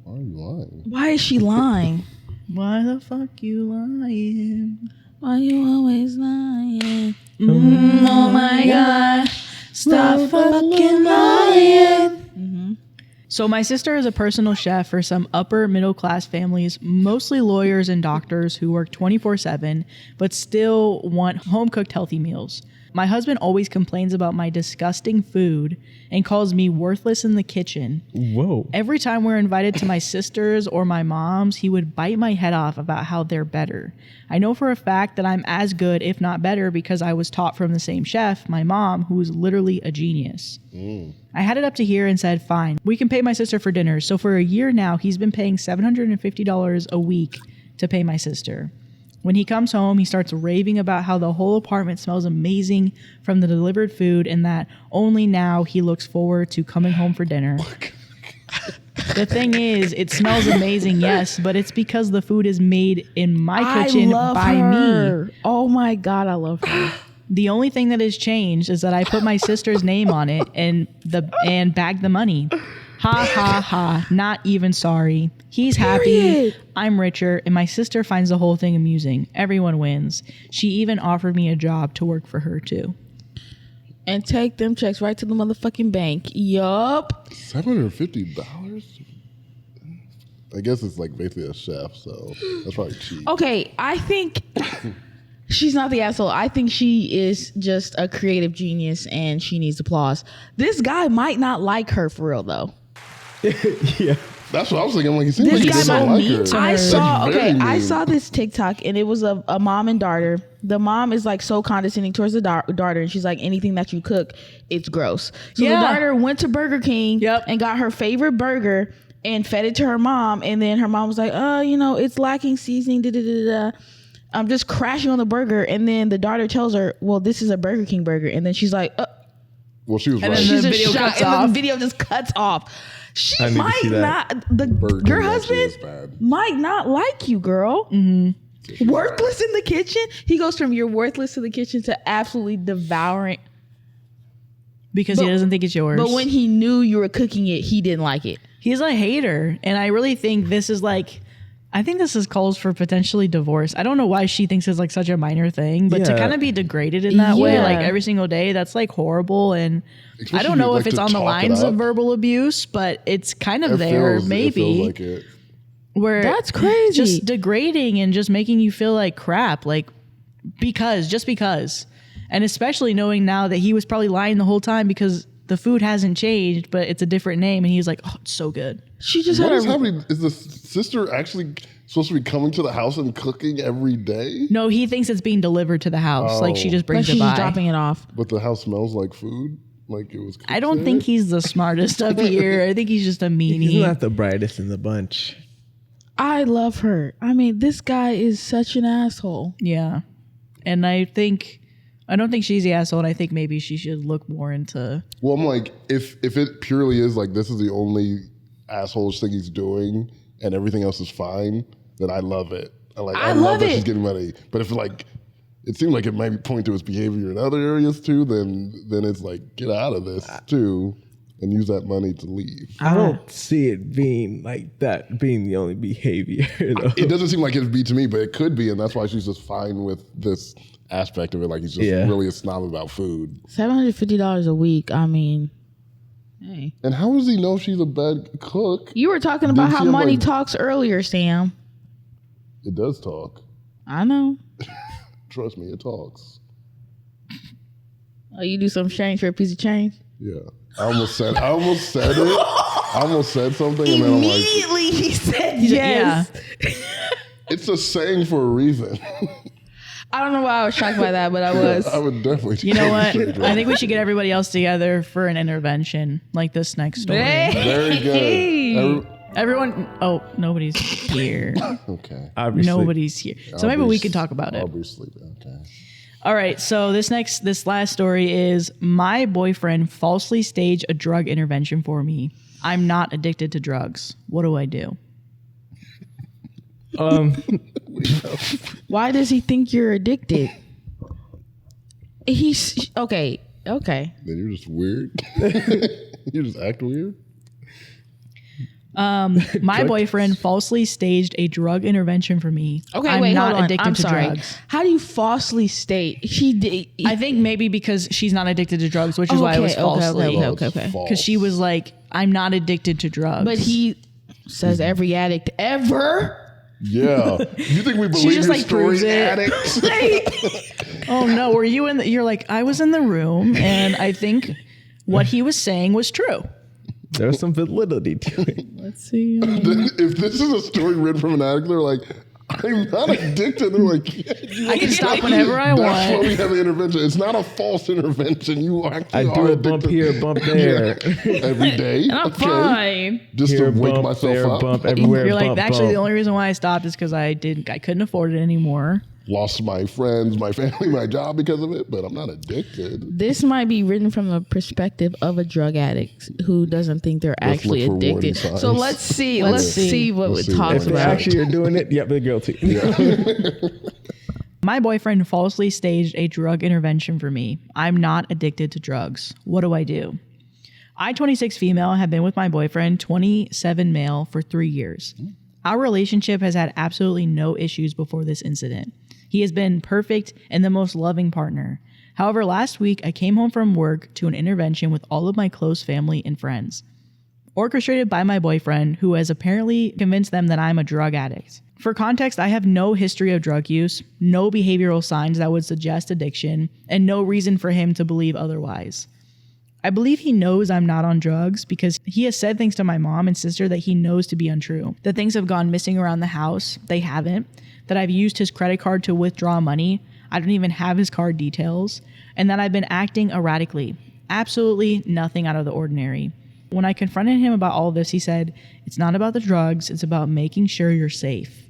Why are you lying? Why is she lying? Why the fuck you lying? Why you always lying? Oh my God. Stop fucking lying. So my sister is a personal chef for some upper middle class families, mostly lawyers and doctors who work 24/7, but still want home cooked healthy meals. My husband always complains about my disgusting food and calls me worthless in the kitchen. Whoa. Every time we're invited to my sister's or my mom's, he would bite my head off about how they're better. I know for a fact that I'm as good, if not better, because I was taught from the same chef, my mom, who is literally a genius. I had it up to here and said, fine, we can pay my sister for dinner. So for a year now, he's been paying $750 a week to pay my sister. When he comes home, he starts raving about how the whole apartment smells amazing from the delivered food and that only now he looks forward to coming home for dinner. The thing is, it smells amazing, yes, but it's because the food is made in my kitchen by me. Oh my God, I love her. The only thing that has changed is that I put my sister's name on it and bagged the money. Ha ha ha, not even sorry. He's happy, I'm richer, and my sister finds the whole thing amusing. Everyone wins. She even offered me a job to work for her too. And take them checks right to the motherfucking bank. Yup. $750? I guess it's like basically a chef, so that's probably cheap. Okay, I think she's not the asshole. I think she is just a creative genius and she needs applause. This guy might not like her for real though. Yeah. That's what I was thinking. Like, he seems This like he guy doesn't might like mean her. to I her. saw That's very I mean. saw this TikTok and it was a mom and daughter. The mom is like so condescending towards the daughter and she's like, anything that you cook, it's gross. So Yeah. the daughter went to Burger King Yep. and got her favorite burger and fed it to her mom, and then her mom was like, it's lacking seasoning, I'm just crashing on the burger, and then the daughter tells her, well, this is a Burger King burger, and then she's like, Well, she was And right. then she's the a video shock, cuts and off. the video just cuts off. She I need to might see that. not, Burger your King actually husband is bad. might not like you, girl. Worthless in the kitchen. He goes from you're worthless to the kitchen to absolutely devouring. Because he doesn't think it's yours. But when he knew you were cooking it, he didn't like it. He's a hater. And I really think this is like, I think this is calls for potentially divorce. I don't know why she thinks it's like such a minor thing, but to Yeah. kind of be degraded in that way, Yeah. like every single day, that's like horrible. And I Especially don't know like if it's to on the talk it lines of up. verbal abuse, but it's kind of It there, feels- maybe. It feels like it. Where That's crazy. Just degrading and just making you feel like crap, like just because. And especially knowing now that he was probably lying the whole time because the food hasn't changed, but it's a different name, and he's like, oh, it's so good. She just What had is a happening? Is the sister actually supposed to be coming to the house and cooking every day? No, he thinks it's being delivered to the house. Like she Oh. just like brings she's it just by. dropping it off. But the house smells like food? Like it was cooked I don't there? think he's the smartest up here. I think he's just a He's meanie. not the brightest in the bunch. I love her. I mean, this guy is such an asshole. Yeah. And I don't think she's the asshole, and I think maybe she should look more into. Well, I'm like, if it purely is like this is the only asshole thing he's doing and everything else is fine, then I love it. I love love that it. she's getting money. But if like it seemed like it might point to his behavior in other areas too, then it's like get out of this too. and use that money to leave. I don't see it being like that being the only behavior, though. It doesn't seem like it'd be to me, but it could be, and that's why she's just fine with this aspect of it. Like he's just really a snob about food. $750 a week. I mean, hey. And how does he know she's a bad cook? You were talking about how money talks earlier, Sam. It does talk. I know. Trust me, it talks. Oh, you do some change for a piece of change? Yeah. I almost said it. I almost said something and then I'm like, immediately he said yes. Yeah. it's a saying for a reason. I don't know why I was shocked by that, but I was. I would definitely. You know what? I think we should get everybody else together for an intervention like this next story. Very good. Everyone. Oh, nobody's here. Okay. Nobody's here. So maybe we can talk about it. I'll be sleeping. Okay. All right. So this last story is my boyfriend falsely staged a drug intervention for me. I'm not addicted to drugs. What do I do? Why does he think you're addicted? He's okay. Then you're just weird. You just act weird. My boyfriend falsely staged a drug intervention for me. Okay, I'm wait, not hold on. addicted I'm to sorry. drugs. How do you falsely state she did? I think maybe because she's not addicted to drugs, which is why it was falsely. Okay. Because she was like, I'm not addicted to drugs. But he says every addict ever. Yeah. You think we believe just, your like, proves story, it. addicts? Oh no, were you in you're like, I was in the room and I think what he was saying was true. There's some validity to it. Let's see. If this is a story written from an addict, they're like, I'm not addicted. They're like, I can stop whenever I that's want. why we have an intervention. It's not a false intervention. You actually I do a bump here, bump there. every day. I'm fine. Just Here, to wake bump, myself there, up. bump everywhere. You're like, bump, actually, bump. the only reason why I stopped is because I couldn't afford it anymore. Lost my friends, my family, my job because of it, but I'm not addicted. This might be written from the perspective of a drug addict who doesn't think they're Let's actually look for warning addicted. signs. So let's see. Let's Let's see. see what Let's it see talks If they about. actually are doing it, yep, they're guilty. My boyfriend falsely staged a drug intervention for me. I'm not addicted to drugs. What do I do? I, 26 female, have been with my boyfriend, 27 male, for 3 years. Our relationship has had absolutely no issues before this incident. He has been perfect and the most loving partner. However, last week I came home from work to an intervention with all of my close family and friends, orchestrated by my boyfriend, who has apparently convinced them that I'm a drug addict. For context, I have no history of drug use, no behavioral signs that would suggest addiction, and no reason for him to believe otherwise. I believe he knows I'm not on drugs because he has said things to my mom and sister that he knows to be untrue. That things have gone missing around the house. They haven't. That I've used his credit card to withdraw money. I don't even have his card details. And that I've been acting erratically. Absolutely nothing out of the ordinary. When I confronted him about all of this, he said, it's not about the drugs, it's about making sure you're safe.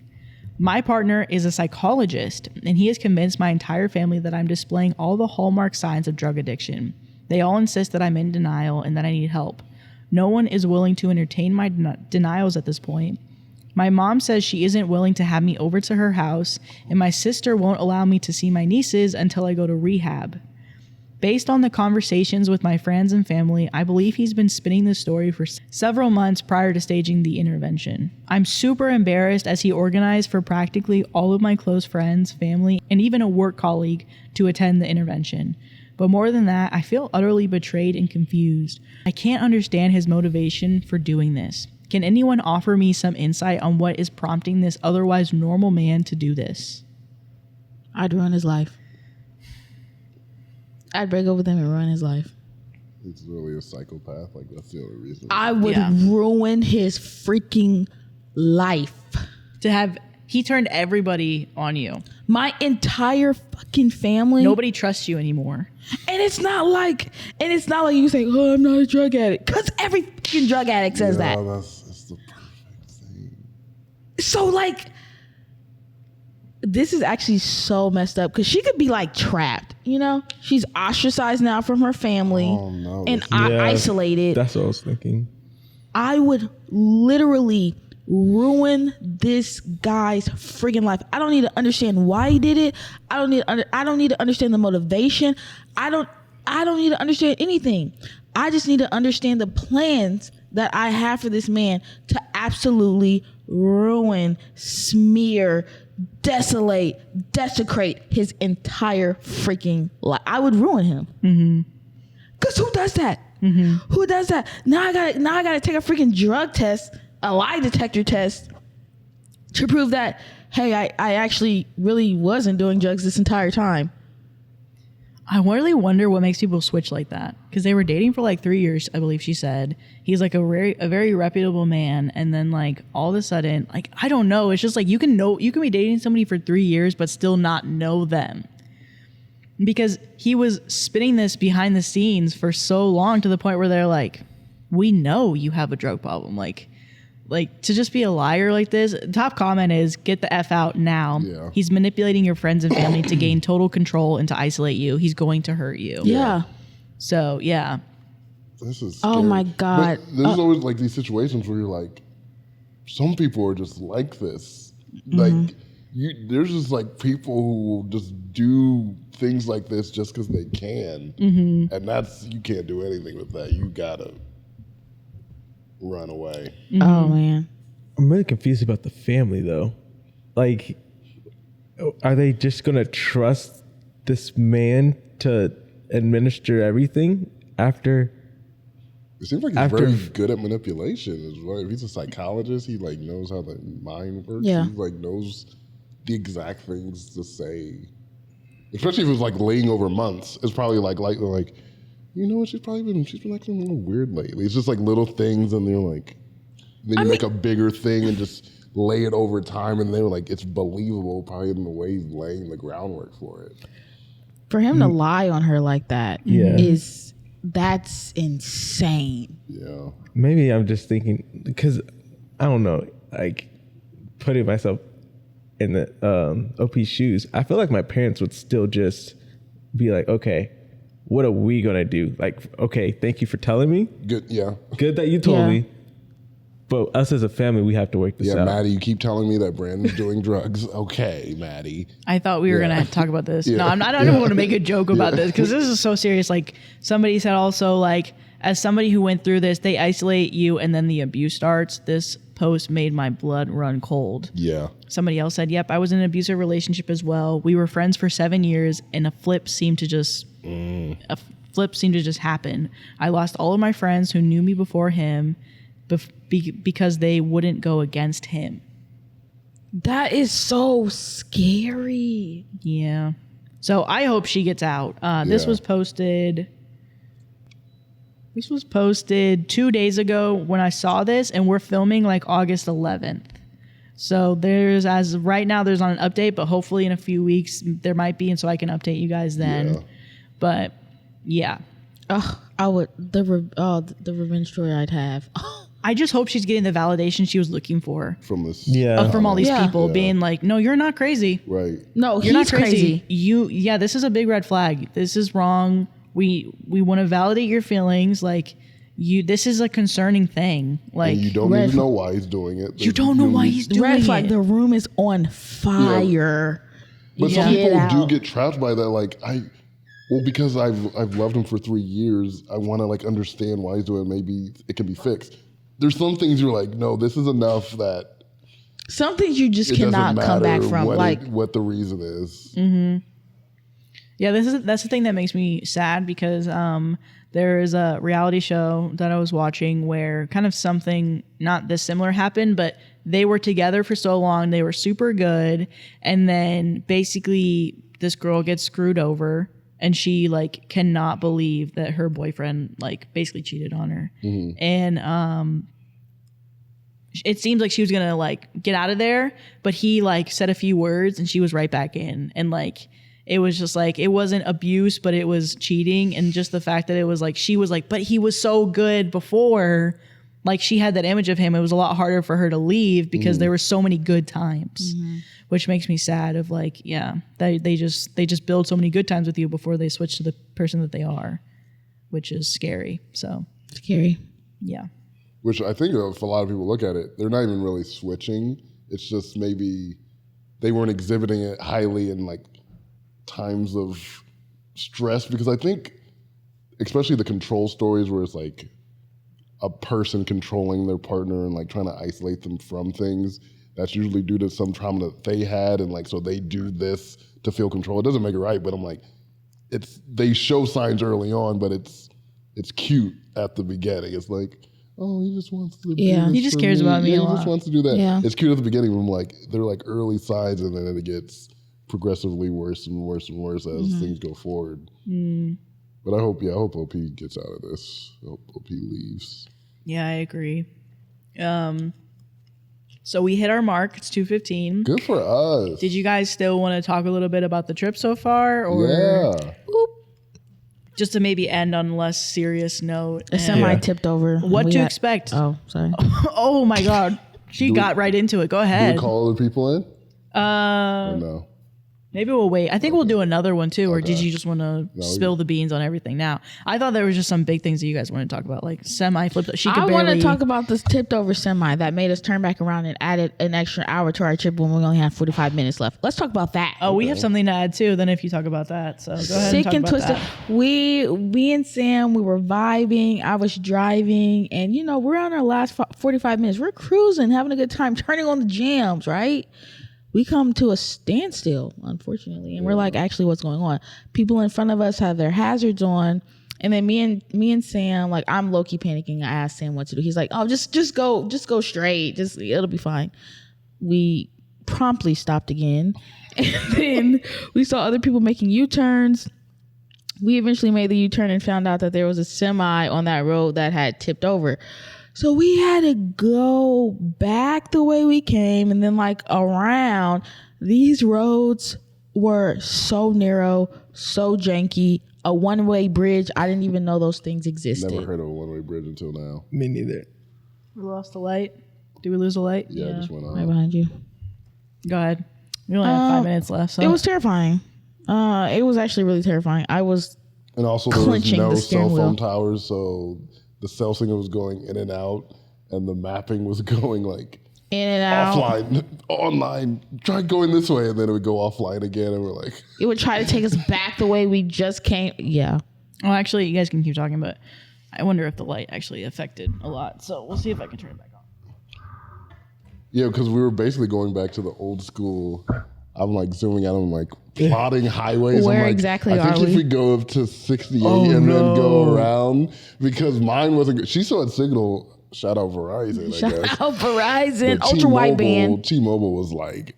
My partner is a psychologist, and he has convinced my entire family that I'm displaying all the hallmark signs of drug addiction. They all insist that I'm in denial and that I need help. No one is willing to entertain my denials at this point. My mom says she isn't willing to have me over to her house, and my sister won't allow me to see my nieces until I go to rehab. Based on the conversations with my friends and family, I believe he's been spinning this story for several months prior to staging the intervention. I'm super embarrassed as he organized for practically all of my close friends, family, and even a work colleague to attend the intervention. But more than that, I feel utterly betrayed and confused. I can't understand his motivation for doing this. Can anyone offer me some insight on what is prompting this otherwise normal man to do this? I'd ruin his life. I'd break up with him and ruin his life. It's really a psychopath. Like, that's the only reason. I would ruin his freaking life. He turned everybody on you. My entire fucking family. Nobody trusts you anymore. And it's not like you say, oh, I'm not a drug addict. Because every fucking drug addict says that. That's the perfect thing. So, like, this is actually so messed up because she could be, like, trapped, you know? She's ostracized now from her family and isolated. That's what I was thinking. I would literally ruin this guy's friggin' life. I don't need to understand why he did it. I don't need to understand the motivation. I don't need to understand anything. I just need to understand the plans that I have for this man to absolutely ruin, smear, desolate, desecrate his entire freaking life. I would ruin him. Mm-hmm. Cause who does that? Mm-hmm. Who does that? Now I gotta take a freaking drug test, a lie detector test, to prove that, hey, I actually really wasn't doing drugs this entire time. I really wonder what makes people switch like that, because they were dating for like 3 years, I believe she said. He's like a very reputable man, and then like all of a sudden, like I don't know, it's just like you can be dating somebody for 3 years but still not know them, because he was spinning this behind the scenes for so long to the point where they're like, we know you have a drug problem, like to just be a liar like this. Top comment is, get the F out now. Yeah. He's manipulating your friends and family to gain total control and to isolate you. He's going to hurt you. Yeah. So, yeah. This is Oh scary. my God. But there's always like these situations where you're like, some people are just like this. Like, there's just like people who will just do things like this just because they can. Mm-hmm. And you can't do anything with that. You gotta run away. Mm-hmm. Oh man. I'm really confused about the family though. Like, are they just gonna trust this man to administer everything after? It seems like he's very good at manipulation. If he's a psychologist, he like knows how the mind works. Yeah. He like knows the exact things to say. Especially if it was like laying over months. It's probably like you know what, she's been acting a little weird lately. It's just like little things, and they're like, then you make a bigger thing and just lay it over time, and they're like, it's believable probably in the way he's laying the groundwork for it. For him to lie on her like that that's insane. Yeah. Maybe I'm just thinking, because I don't know, like putting myself in the OP's shoes, I feel like my parents would still just be like, okay, what are we gonna do? Like, okay, thank you for telling me. Good, yeah. Good that you told me. But us as a family, we have to work this out. Yeah, Maddie, you keep telling me that Brandon's doing drugs. Okay, Maddie. I thought we were going to talk about this. No, I don't even want to make a joke about this, because this is so serious. Like, somebody said also, like, as somebody who went through this, they isolate you and then the abuse starts. This post made my blood run cold. Yeah. Somebody else said, yep, I was in an abusive relationship as well. We were friends for 7 years, and a flip seemed to just happen. I lost all of my friends who knew me before him because they wouldn't go against him. That is so scary. Yeah. So I hope she gets out. This was posted 2 days ago when I saw this, and we're filming like August 11th. So as of right now, there's not an update, but hopefully in a few weeks there might be, and so I can update you guys then. Yeah. But yeah. I would the revenge story I'd have. I just hope she's getting the validation she was looking for From this. Yeah. from all these people Yeah. being like, no, you're not crazy. Right. No, You're he's not crazy. crazy. This is a big red flag. This is wrong. We want to validate your feelings. Like, this is a concerning thing. Like, And you don't even know why he's doing it. you don't know why he's doing Red flag. it. The room is on fire. But some Get people do out. get trapped by that. Like, because I've loved him for 3 years, I want to like understand why he's doing it. Maybe it can be fixed. There's some things you're like, no, this is enough that Some things you just it cannot doesn't come back matter from. what the reason is. Yeah, that's the thing that makes me sad, because there is a reality show that I was watching where kind of something not this similar happened, but they were together for so long, they were super good, and then basically this girl gets screwed over, and she like cannot believe that her boyfriend like basically cheated on her. And it seems like she was gonna like get out of there, but he like said a few words and she was right back in, and like it was just like, it wasn't abuse, but it was cheating. And just the fact that it was like, she was like, but he was so good before, like she had that image of him. It was a lot harder for her to leave because there were so many good times, which makes me sad of like, yeah, they just build so many good times with you before they switch to the person that they are, which is scary. So Scary. yeah. Which I think if a lot of people look at it, they're not even really switching. It's just maybe they weren't exhibiting it highly in like times of stress, because I think especially the control stories where it's like a person controlling their partner and like trying to isolate them from things. That's usually due to some trauma that they had, and like so they do this to feel control. It doesn't make it right, but I'm like, they show signs early on, but it's cute at the beginning. It's like, oh, he just wants to. Yeah, he just cares about me a He lot. just wants to do that. Yeah. It's cute at the beginning. When like they're like early signs, and then it gets progressively worse and worse and worse as things go forward. But I hope OP gets out of this. I hope OP leaves. Yeah, I agree. So we hit our mark. It's 2:15. Good for us. Did you guys still want to talk a little bit about the trip so far, or Yeah. just to maybe end on a less serious note? A semi tipped over. What to expect? Oh, sorry. Oh my God, she got right into it. Go Do ahead. we call other people in? Or no. Maybe we'll wait. I think we'll do another one too. Or did you just want to spill the beans on everything now? I thought there was just some big things that you guys wanted to talk about, like semi flipped. She could I want to barely talk about this tipped over semi that made us turn back around and added an extra hour to our trip when we only had 45 minutes left. Let's talk about that. Oh, we have something to add too. Then if you talk about that, so go ahead. Sick and and talk about twisted. that. We and Sam, we were vibing. I was driving, and we're on our last 45 minutes. We're cruising, having a good time, turning on the jams, right? We come to a standstill, unfortunately, and we're like, actually, what's going on? People in front of us have their hazards on, and then me and Sam, like, I'm low-key panicking. I asked Sam what to do. He's like, oh, just go straight. It'll be fine. We promptly stopped again, and then we saw other people making U-turns. We eventually made the U-turn and found out that there was a semi on that road that had tipped over. So we had to go back the way we came and then like around. These roads were so narrow, so janky. A one-way bridge. I didn't even know those things existed. Never heard of a one-way bridge until now. Me neither. We lost the light. Did we lose the light? Yeah, I just went Right on. behind you. Go ahead. We only have 5 minutes left. So It was terrifying. It was actually really terrifying. I was And also there was clenching no the cell steering phone wheel. towers, so the cell signal was going in and out, and the mapping was going like in and out. offline, online. Try going this way, and then it would go offline again, and we're like, It would try to take us back the way we just came. Yeah. well, actually, you guys can keep talking, but I wonder if the light actually affected a lot. So we'll see if I can turn it back on. yeah, because we were basically going back to the old school. I'm like zooming out, I'm like plotting highways. Where I'm like, exactly I think are if we? we go up to 68 Oh, and then go no. around, because mine wasn't good. She saw a signal. Shout out Verizon, I guess. Shout out Verizon, But ultra wideband. T-Mobile was like,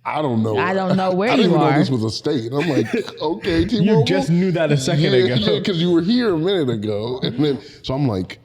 I don't know. I don't know where I didn't you even know are. this was a state. I'm like, okay, T-Mobile. You just knew that a second ago. Yeah, because you were here a minute ago. And then, so I'm like,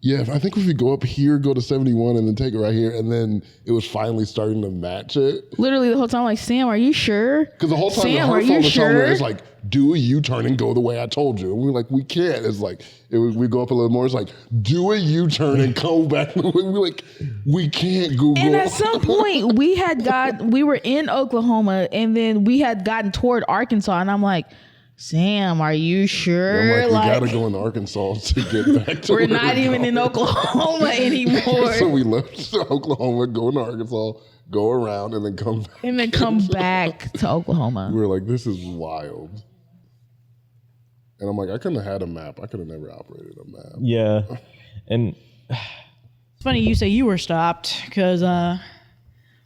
yeah, I think if we go up here, go to 71 and then take it right here. And then it was finally starting to match it. Literally the whole time, like, Sam, are you sure? Because the whole time Sam, her are phone you was telling me, sure? it's like, do a U-turn and go the way I told you. And we were like, we can't. It's like, we go up a little more. It's like, do a U-turn and go back. We're like, we can't Google. And at some point, we were in Oklahoma, and then we had gotten toward Arkansas, and I'm like, Sam, are you sure? I'm like, we gotta go into Arkansas to get back to we're where not even going. in Oklahoma anymore. So we left to Oklahoma, go into Arkansas, go around, and then come back. And then come back to Oklahoma. We were like, this is wild. And I'm like, I couldn't have had a map. I could have never operated a map. Yeah. And It's funny you say you were stopped because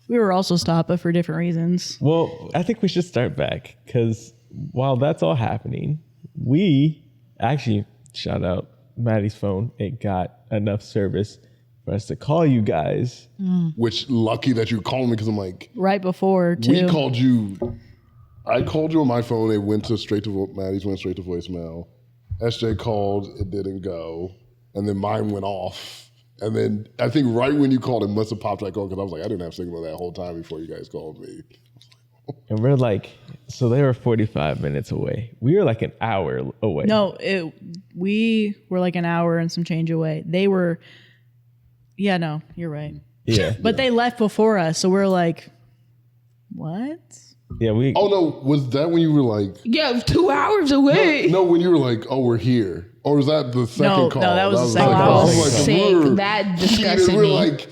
we were also stopped, but for different reasons. well, I think we should start back because while that's all happening, we actually shout out Maddie's phone. It got enough service for us to call you guys. Which lucky that you called me because I'm like, Right before, too. we called you. I called you on my phone. It went straight to Maddie's went straight to voicemail. SJ called. It didn't go. And then mine went off. And then I think right when you called, it must have popped back on because I was like, I didn't have signal that whole time before you guys called me. And we're like, so they were 45 minutes away. We were like an hour away. No, we were like an hour and some change away. They were, yeah, no, you're right. Yeah. But they left before us, so we're like, what? Yeah. We. Oh no, was that when you were like? Yeah, 2 hours away. No, when you were like, oh, we're here. Or was that the second No, call? no, that was the second I call. was I was like, sick. we're That heated. disgusted We're me. like,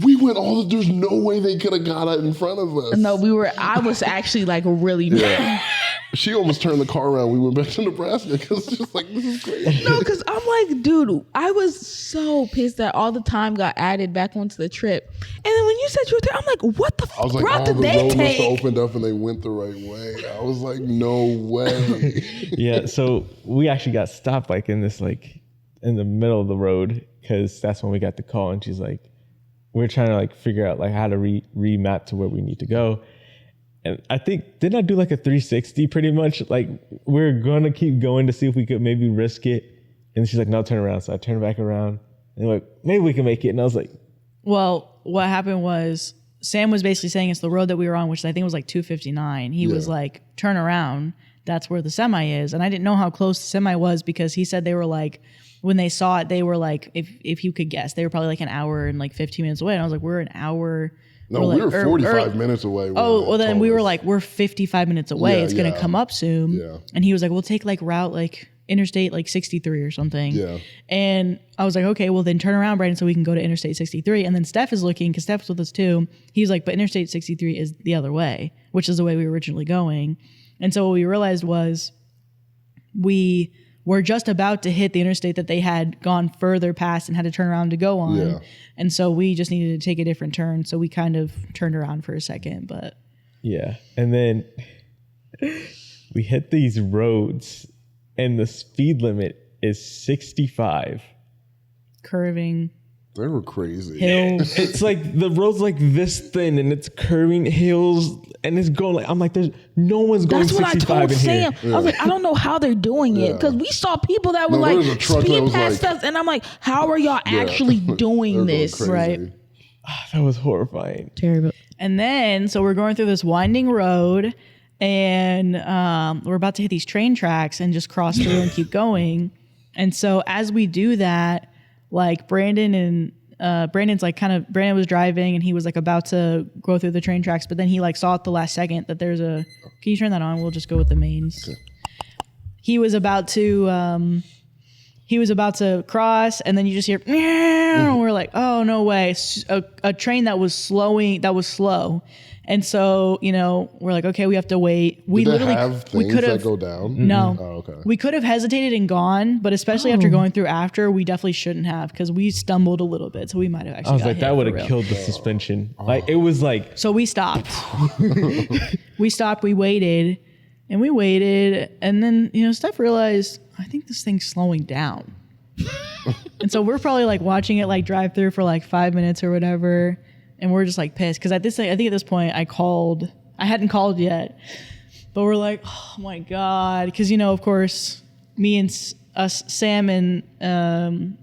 we went all. There's no way they could have got it in front of us. No, I was actually like really mad. She almost turned the car around. We went back to Nebraska because it's just like, this is crazy. No, because I'm like, dude, I was so pissed that all the time got added back onto the trip. And then when you said you were there, I'm like, what the I was like, route oh, did the they road must have take? opened up and they went the right way. I was like, no way. Yeah, so we actually got stopped like in this like in the middle of the road because that's when we got the call, and she's like, we're trying to like figure out like how to remap to where we need to go. And I think, didn't I do like a 360 pretty much? Like, we're going to keep going to see if we could maybe risk it. And she's like, no, turn around. So I turned back around and like, maybe we can make it. And I was like, Well, what happened was Sam was basically saying it's the road that we were on, which I think was like 259. He was like, turn around. That's where the semi is. And I didn't know how close the semi was because he said they were like, when they saw it, they were like, if you could guess, they were probably like an hour and like 15 minutes away. And I was like, we're an hour. No, we were 45 minutes away. Oh, well, then we were like, we're 55 minutes away. Yeah, it's going to come up soon. Yeah. And he was like, we'll take like route like Interstate like 63 or something. Yeah. And I was like, okay, well then turn around, Brandon, so we can go to Interstate 63. And then Steph is looking, because Steph's with us too. He's like, but Interstate 63 is the other way, which is the way we were originally going. And so what we realized was we were just about to hit the interstate that they had gone further past and had to turn around to go on. Yeah. And so we just needed to take a different turn. So we kind of turned around for a second, but. yeah. And then we hit these roads and the speed limit is 65. Curving. They were crazy. Hills. It's like the road's like this thin and it's curving hills and it's going like, I'm like, there's no one's going That's what I 65 told in Sam. here. I was like, I don't know how they're doing it, because we saw people that were there was a truck that speed was past like- us, and I'm like, how are y'all actually They're doing going this? crazy. Right. That was horrifying. Terrible. And then, so we're going through this winding road and we're about to hit these train tracks and just cross through and keep going. And so as we do that, like Brandon's like Brandon was driving and he was like about to go through the train tracks, but then he like saw at the last second that there's can you turn that on? We'll just go with the mains. Okay. He was about to cross, and then you just hear, and we're like, oh, no way. A train that was slow. And so, we're like, okay, we have to wait. We Did they have things could that go down? No. Oh, okay. We could have hesitated and gone, but especially after going through after, we definitely shouldn't have, because we stumbled a little bit. So we might have actually I was got like, hit that would for have real. killed the suspension. Like, it was like, So we stopped. We waited, and then, Steph realized, I think this thing's slowing down. And so we're probably like watching it like drive through for like 5 minutes or whatever, and we're just like pissed because I think at this point I hadn't called yet, but we're like, oh my god, because of course me and Sam and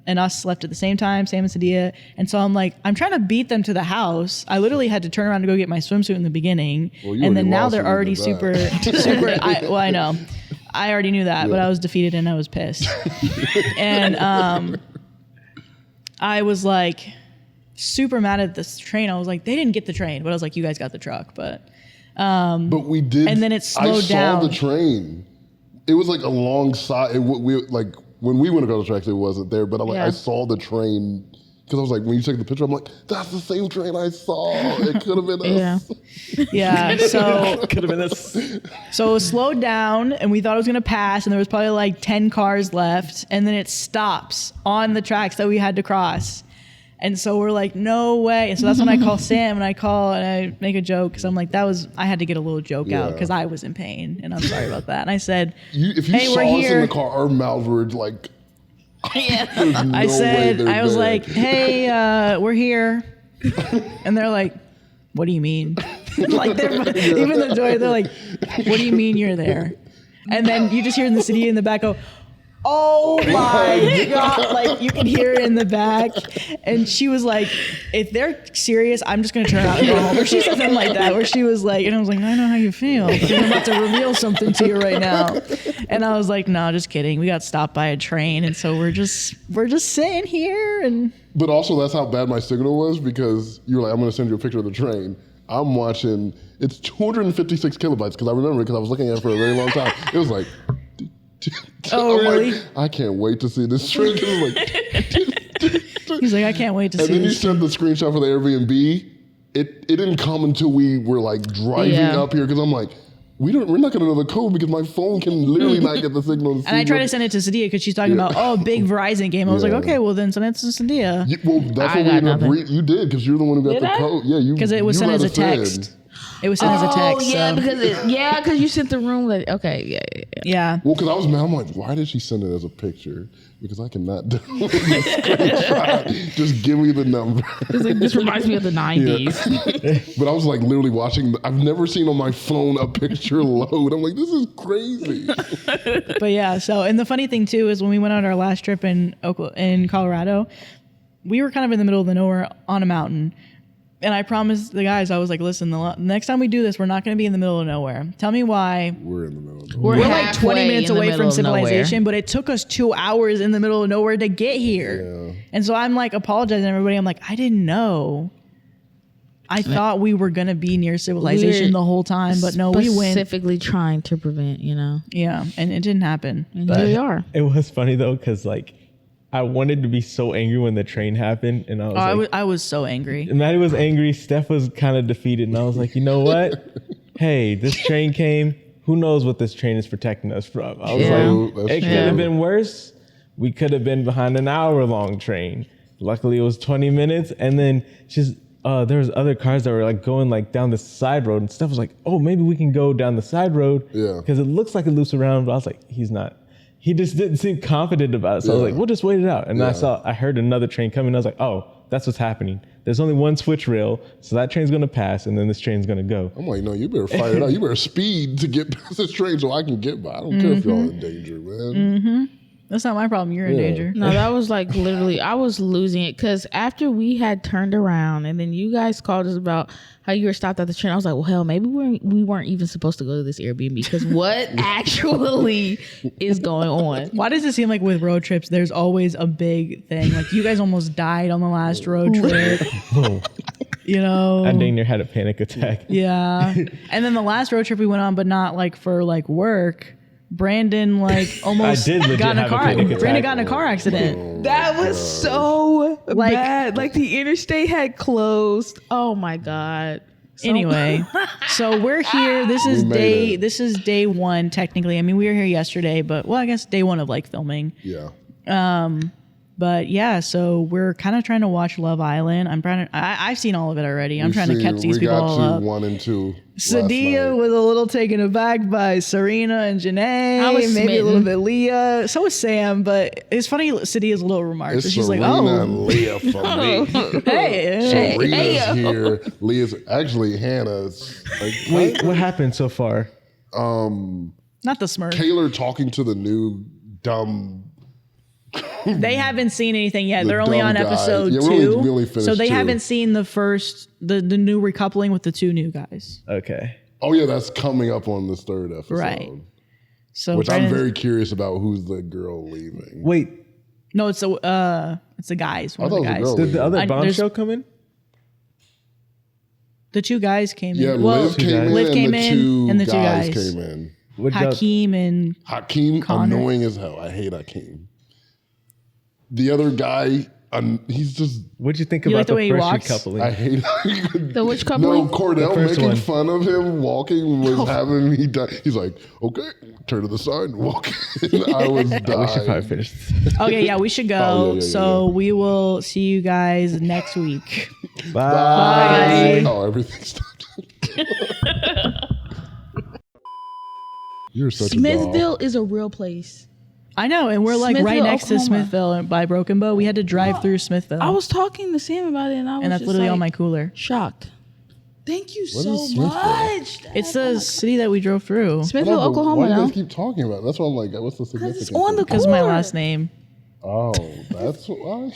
us slept at the same time, Sam and Sadia, and so I'm trying to beat them to the house. I literally had to turn around to go get my swimsuit in the beginning, and then now they're already super. I know. I already knew that, but I was defeated and I was pissed. And I was like super mad at this train. I was like, they didn't get the train, but I was like, you guys got the truck. But we did. And then it slowed down. I saw the train. It was like alongside. We like when we went to go to the tracks, it wasn't there. But I saw the train. Because I was like, when you took the picture, I'm like, that's the same train I saw. It could have been us. Yeah. So could have been this. So it was slowed down, and we thought it was going to pass, and there was probably like 10 cars left, and then it stops on the tracks that we had to cross. And so we're like, no way. And so that's when I call Sam, and I make a joke, because I'm like, I had to get a little joke out, because I was in pain, and I'm sorry about that. And I said, if you saw us in the car, our mouths were like, I was like, hey, we're here. And they're like, what do you mean? Like, even the joy, they're like, what do you mean you're there? And then you just hear in the city in the back go, oh my God. Like, you can hear it in the back. And she was like, if they're serious, I'm just going to turn around and go home. Or she said something like that, where she was like, and I was like, I know how you feel, because I'm about to reveal something to you right now. And I was like, no, just kidding. We got stopped by a train. And so we're just sitting here. And But also, that's how bad my signal was, because you were like, I'm going to send you a picture of the train. I'm watching, it's 256 kilobytes, because I remember it because I was looking at it for a very long time. It was like, oh, really? Like, I can't wait to see this train. He's like, I can't wait to see And then you this. sent the screenshot for the Airbnb. It didn't come until we were like driving up here, because I'm like, we're not going to know the code because my phone can literally not get the signal. And I tried to send it to Sadia because she's talking about, big Verizon game. I was like, okay, well then send it to Sadia. Well, that's what we ended up you did because you're the one who got the code. Yeah, you. Because it was sent as a text. It was sent as a text. Yeah, so. because you sent the room. Yeah. Yeah. Well, because I was mad. I'm like, why did she send it as a picture? Because I cannot do the screenshot. Just give me the number. This reminds me of the 90s. But I was like literally watching. I've never seen on my phone a picture load. I'm like, this is crazy. But yeah, so, and the funny thing too is when we went on our last trip in Colorado, we were kind of in the middle of the nowhere on a mountain. And I promised the guys, I was like, listen, the next time we do this, we're not going to be in the middle of nowhere. Tell me why. We're in the middle of nowhere. We're like 20 minutes away from civilization, but it took us 2 hours in the middle of nowhere to get here. Yeah. And so I'm like apologizing to everybody. I'm like, I didn't know. I thought we were going to be near civilization the whole time, but no, we went. Specifically trying to prevent, Yeah, and it didn't happen. And here we are. It was funny though, because like, I wanted to be so angry when the train happened, and I was I was so angry. Maddie was angry. Steph was kind of defeated, and I was like, you know what? Hey, this train came. Who knows what this train is protecting us from? I was like, it could have been worse. We could have been behind an hour-long train. Luckily, it was 20 minutes, and then there was other cars that were like going like down the side road, and Steph was like, oh, maybe we can go down the side road because it looks like it loops around. But I was like, he's not. He just didn't seem confident about it. So I was like, we'll just wait it out. And I heard another train coming. I was like, oh, that's what's happening. There's only one switch rail. So that train's going to pass and then this train's going to go. I'm like, no, you better fire it out. You better speed to get past this train so I can get by. I don't care if y'all in danger, man. Mm-hmm. That's not my problem. You're in danger. No, that was like literally, I was losing it because after we had turned around and then you guys called us about how you were stopped at the train, I was like, well, hell, maybe we weren't even supposed to go to this Airbnb because what actually is going on? Why does it seem like with road trips, there's always a big thing? Like you guys almost died on the last road trip. I dang near had a panic attack. Yeah. And then the last road trip we went on, but not like for like work, Brandon like almost got in a car. Brandon got in a car accident. That was so bad. Like the interstate had closed. Oh my God. Anyway, so we're here. This is day one technically. I mean, we were here yesterday, but I guess day one of like filming. Yeah. But yeah, so we're kind of trying to watch Love Island. I've seen all of it already. I'm trying to catch these people all up. 1 and 2. Sadia was a little taken aback by Serena and Janae. Maybe smitten. A little bit Leah. So was Sam, but it's funny. Sadia's a little remark. So she's Serena like, "Oh, and Leah for me." hey, Serena's here. Leah's actually Hannah's. Like, wait, what happened so far? Not the smirk. Taylor talking to the new dumb. They haven't seen anything yet. They're only on episode 2. We only so they haven't seen the first, the new recoupling with the 2 new guys. Okay. Oh yeah, that's coming up on this 3rd episode. Right. So which I'm very curious about who's the girl leaving. Wait. No, it's the guys. One of the guys. Did the other bombshell come in? The 2 guys came in. Yeah, Liv came in and the 2 guys came in. Hakeem and Connor. Annoying as hell. I hate Hakeem. The other guy, he's just. What'd you think about the first recoupling? I hate the which coupling? No, Cordell making fun of him walking was having me die. He's like, okay, turn to the side and walk in. I was dying. We should probably finish this. Okay, yeah, we should go. We will see you guys next week. Bye. Oh, everything stopped. You're such Smithville is a real place. I know, and we're like right next to Smithville by Broken Bow. We had to drive through Smithville. I was talking to Sam about it, and that's literally on my cooler. Shocked. Thank you so much. It's the city that we drove through. Smithville, Oklahoma. Why do you guys keep talking about it? That's why I'm like, what's the significance? It's on the because my last name. Oh, that's why.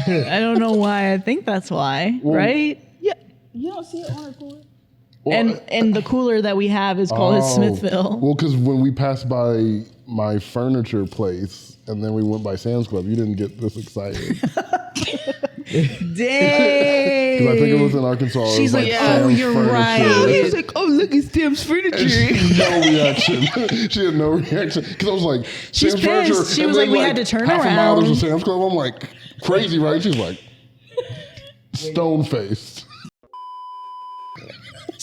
I don't know why. I think that's why. Right? Yeah. You don't see it on the cooler. And the cooler that we have is called Smithville. Well, because when we passed by my furniture place and then we went by Sam's Club, you didn't get this excited. Dang. Because I think it was in Arkansas. She's like, oh, you're right. He's like, oh, look, it's Sam's furniture. And she had no reaction. She had no reaction. Because I was like, Sam's furniture. She was like, we had to turn around. Half a mile, there's a Sam's Club. I'm like, crazy, right? She's like, stone-faced.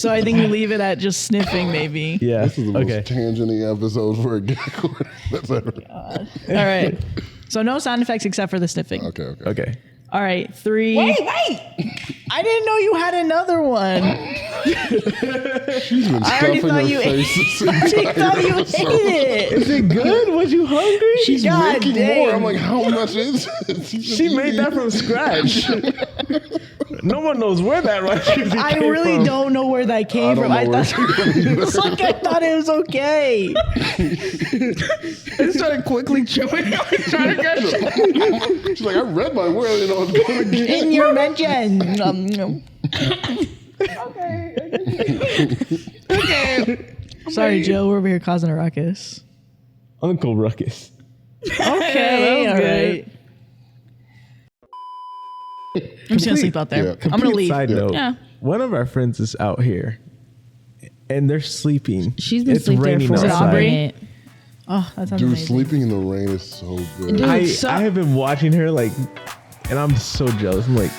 So I think we leave it at just sniffing, maybe. Yeah. This is the most Okay. tangent-y episode for a gag order that's ever. All right. So no sound effects except for the sniffing. Okay. Okay. All right, 3. Wait. I didn't know you had another one. She's been I already stuffing thought her you face. I thought you ate it. Is it good? Was you hungry? She's God making dang. more. I'm like, how much is it? She made that from scratch. No one knows where that rice came I really from. don't know where that came from. I thought it's like I thought it was okay. It started quickly chewing. Trying to get She's like, I read my word, you know, it's going to get. In your mention. Okay. Sorry, Joe. We're over here causing a ruckus. Uncle Ruckus. Okay, all right. I'm just gonna sleep out there. Yeah. I'm gonna leave. Side note. Yeah. One of our friends is out here, and they're sleeping. She's been It's sleep there raining for it outside. Aubrey? Oh, that sounds Dude, amazing. sleeping in the rain is so good. Dude, I so- have been watching her like, and I'm so jealous. I'm like,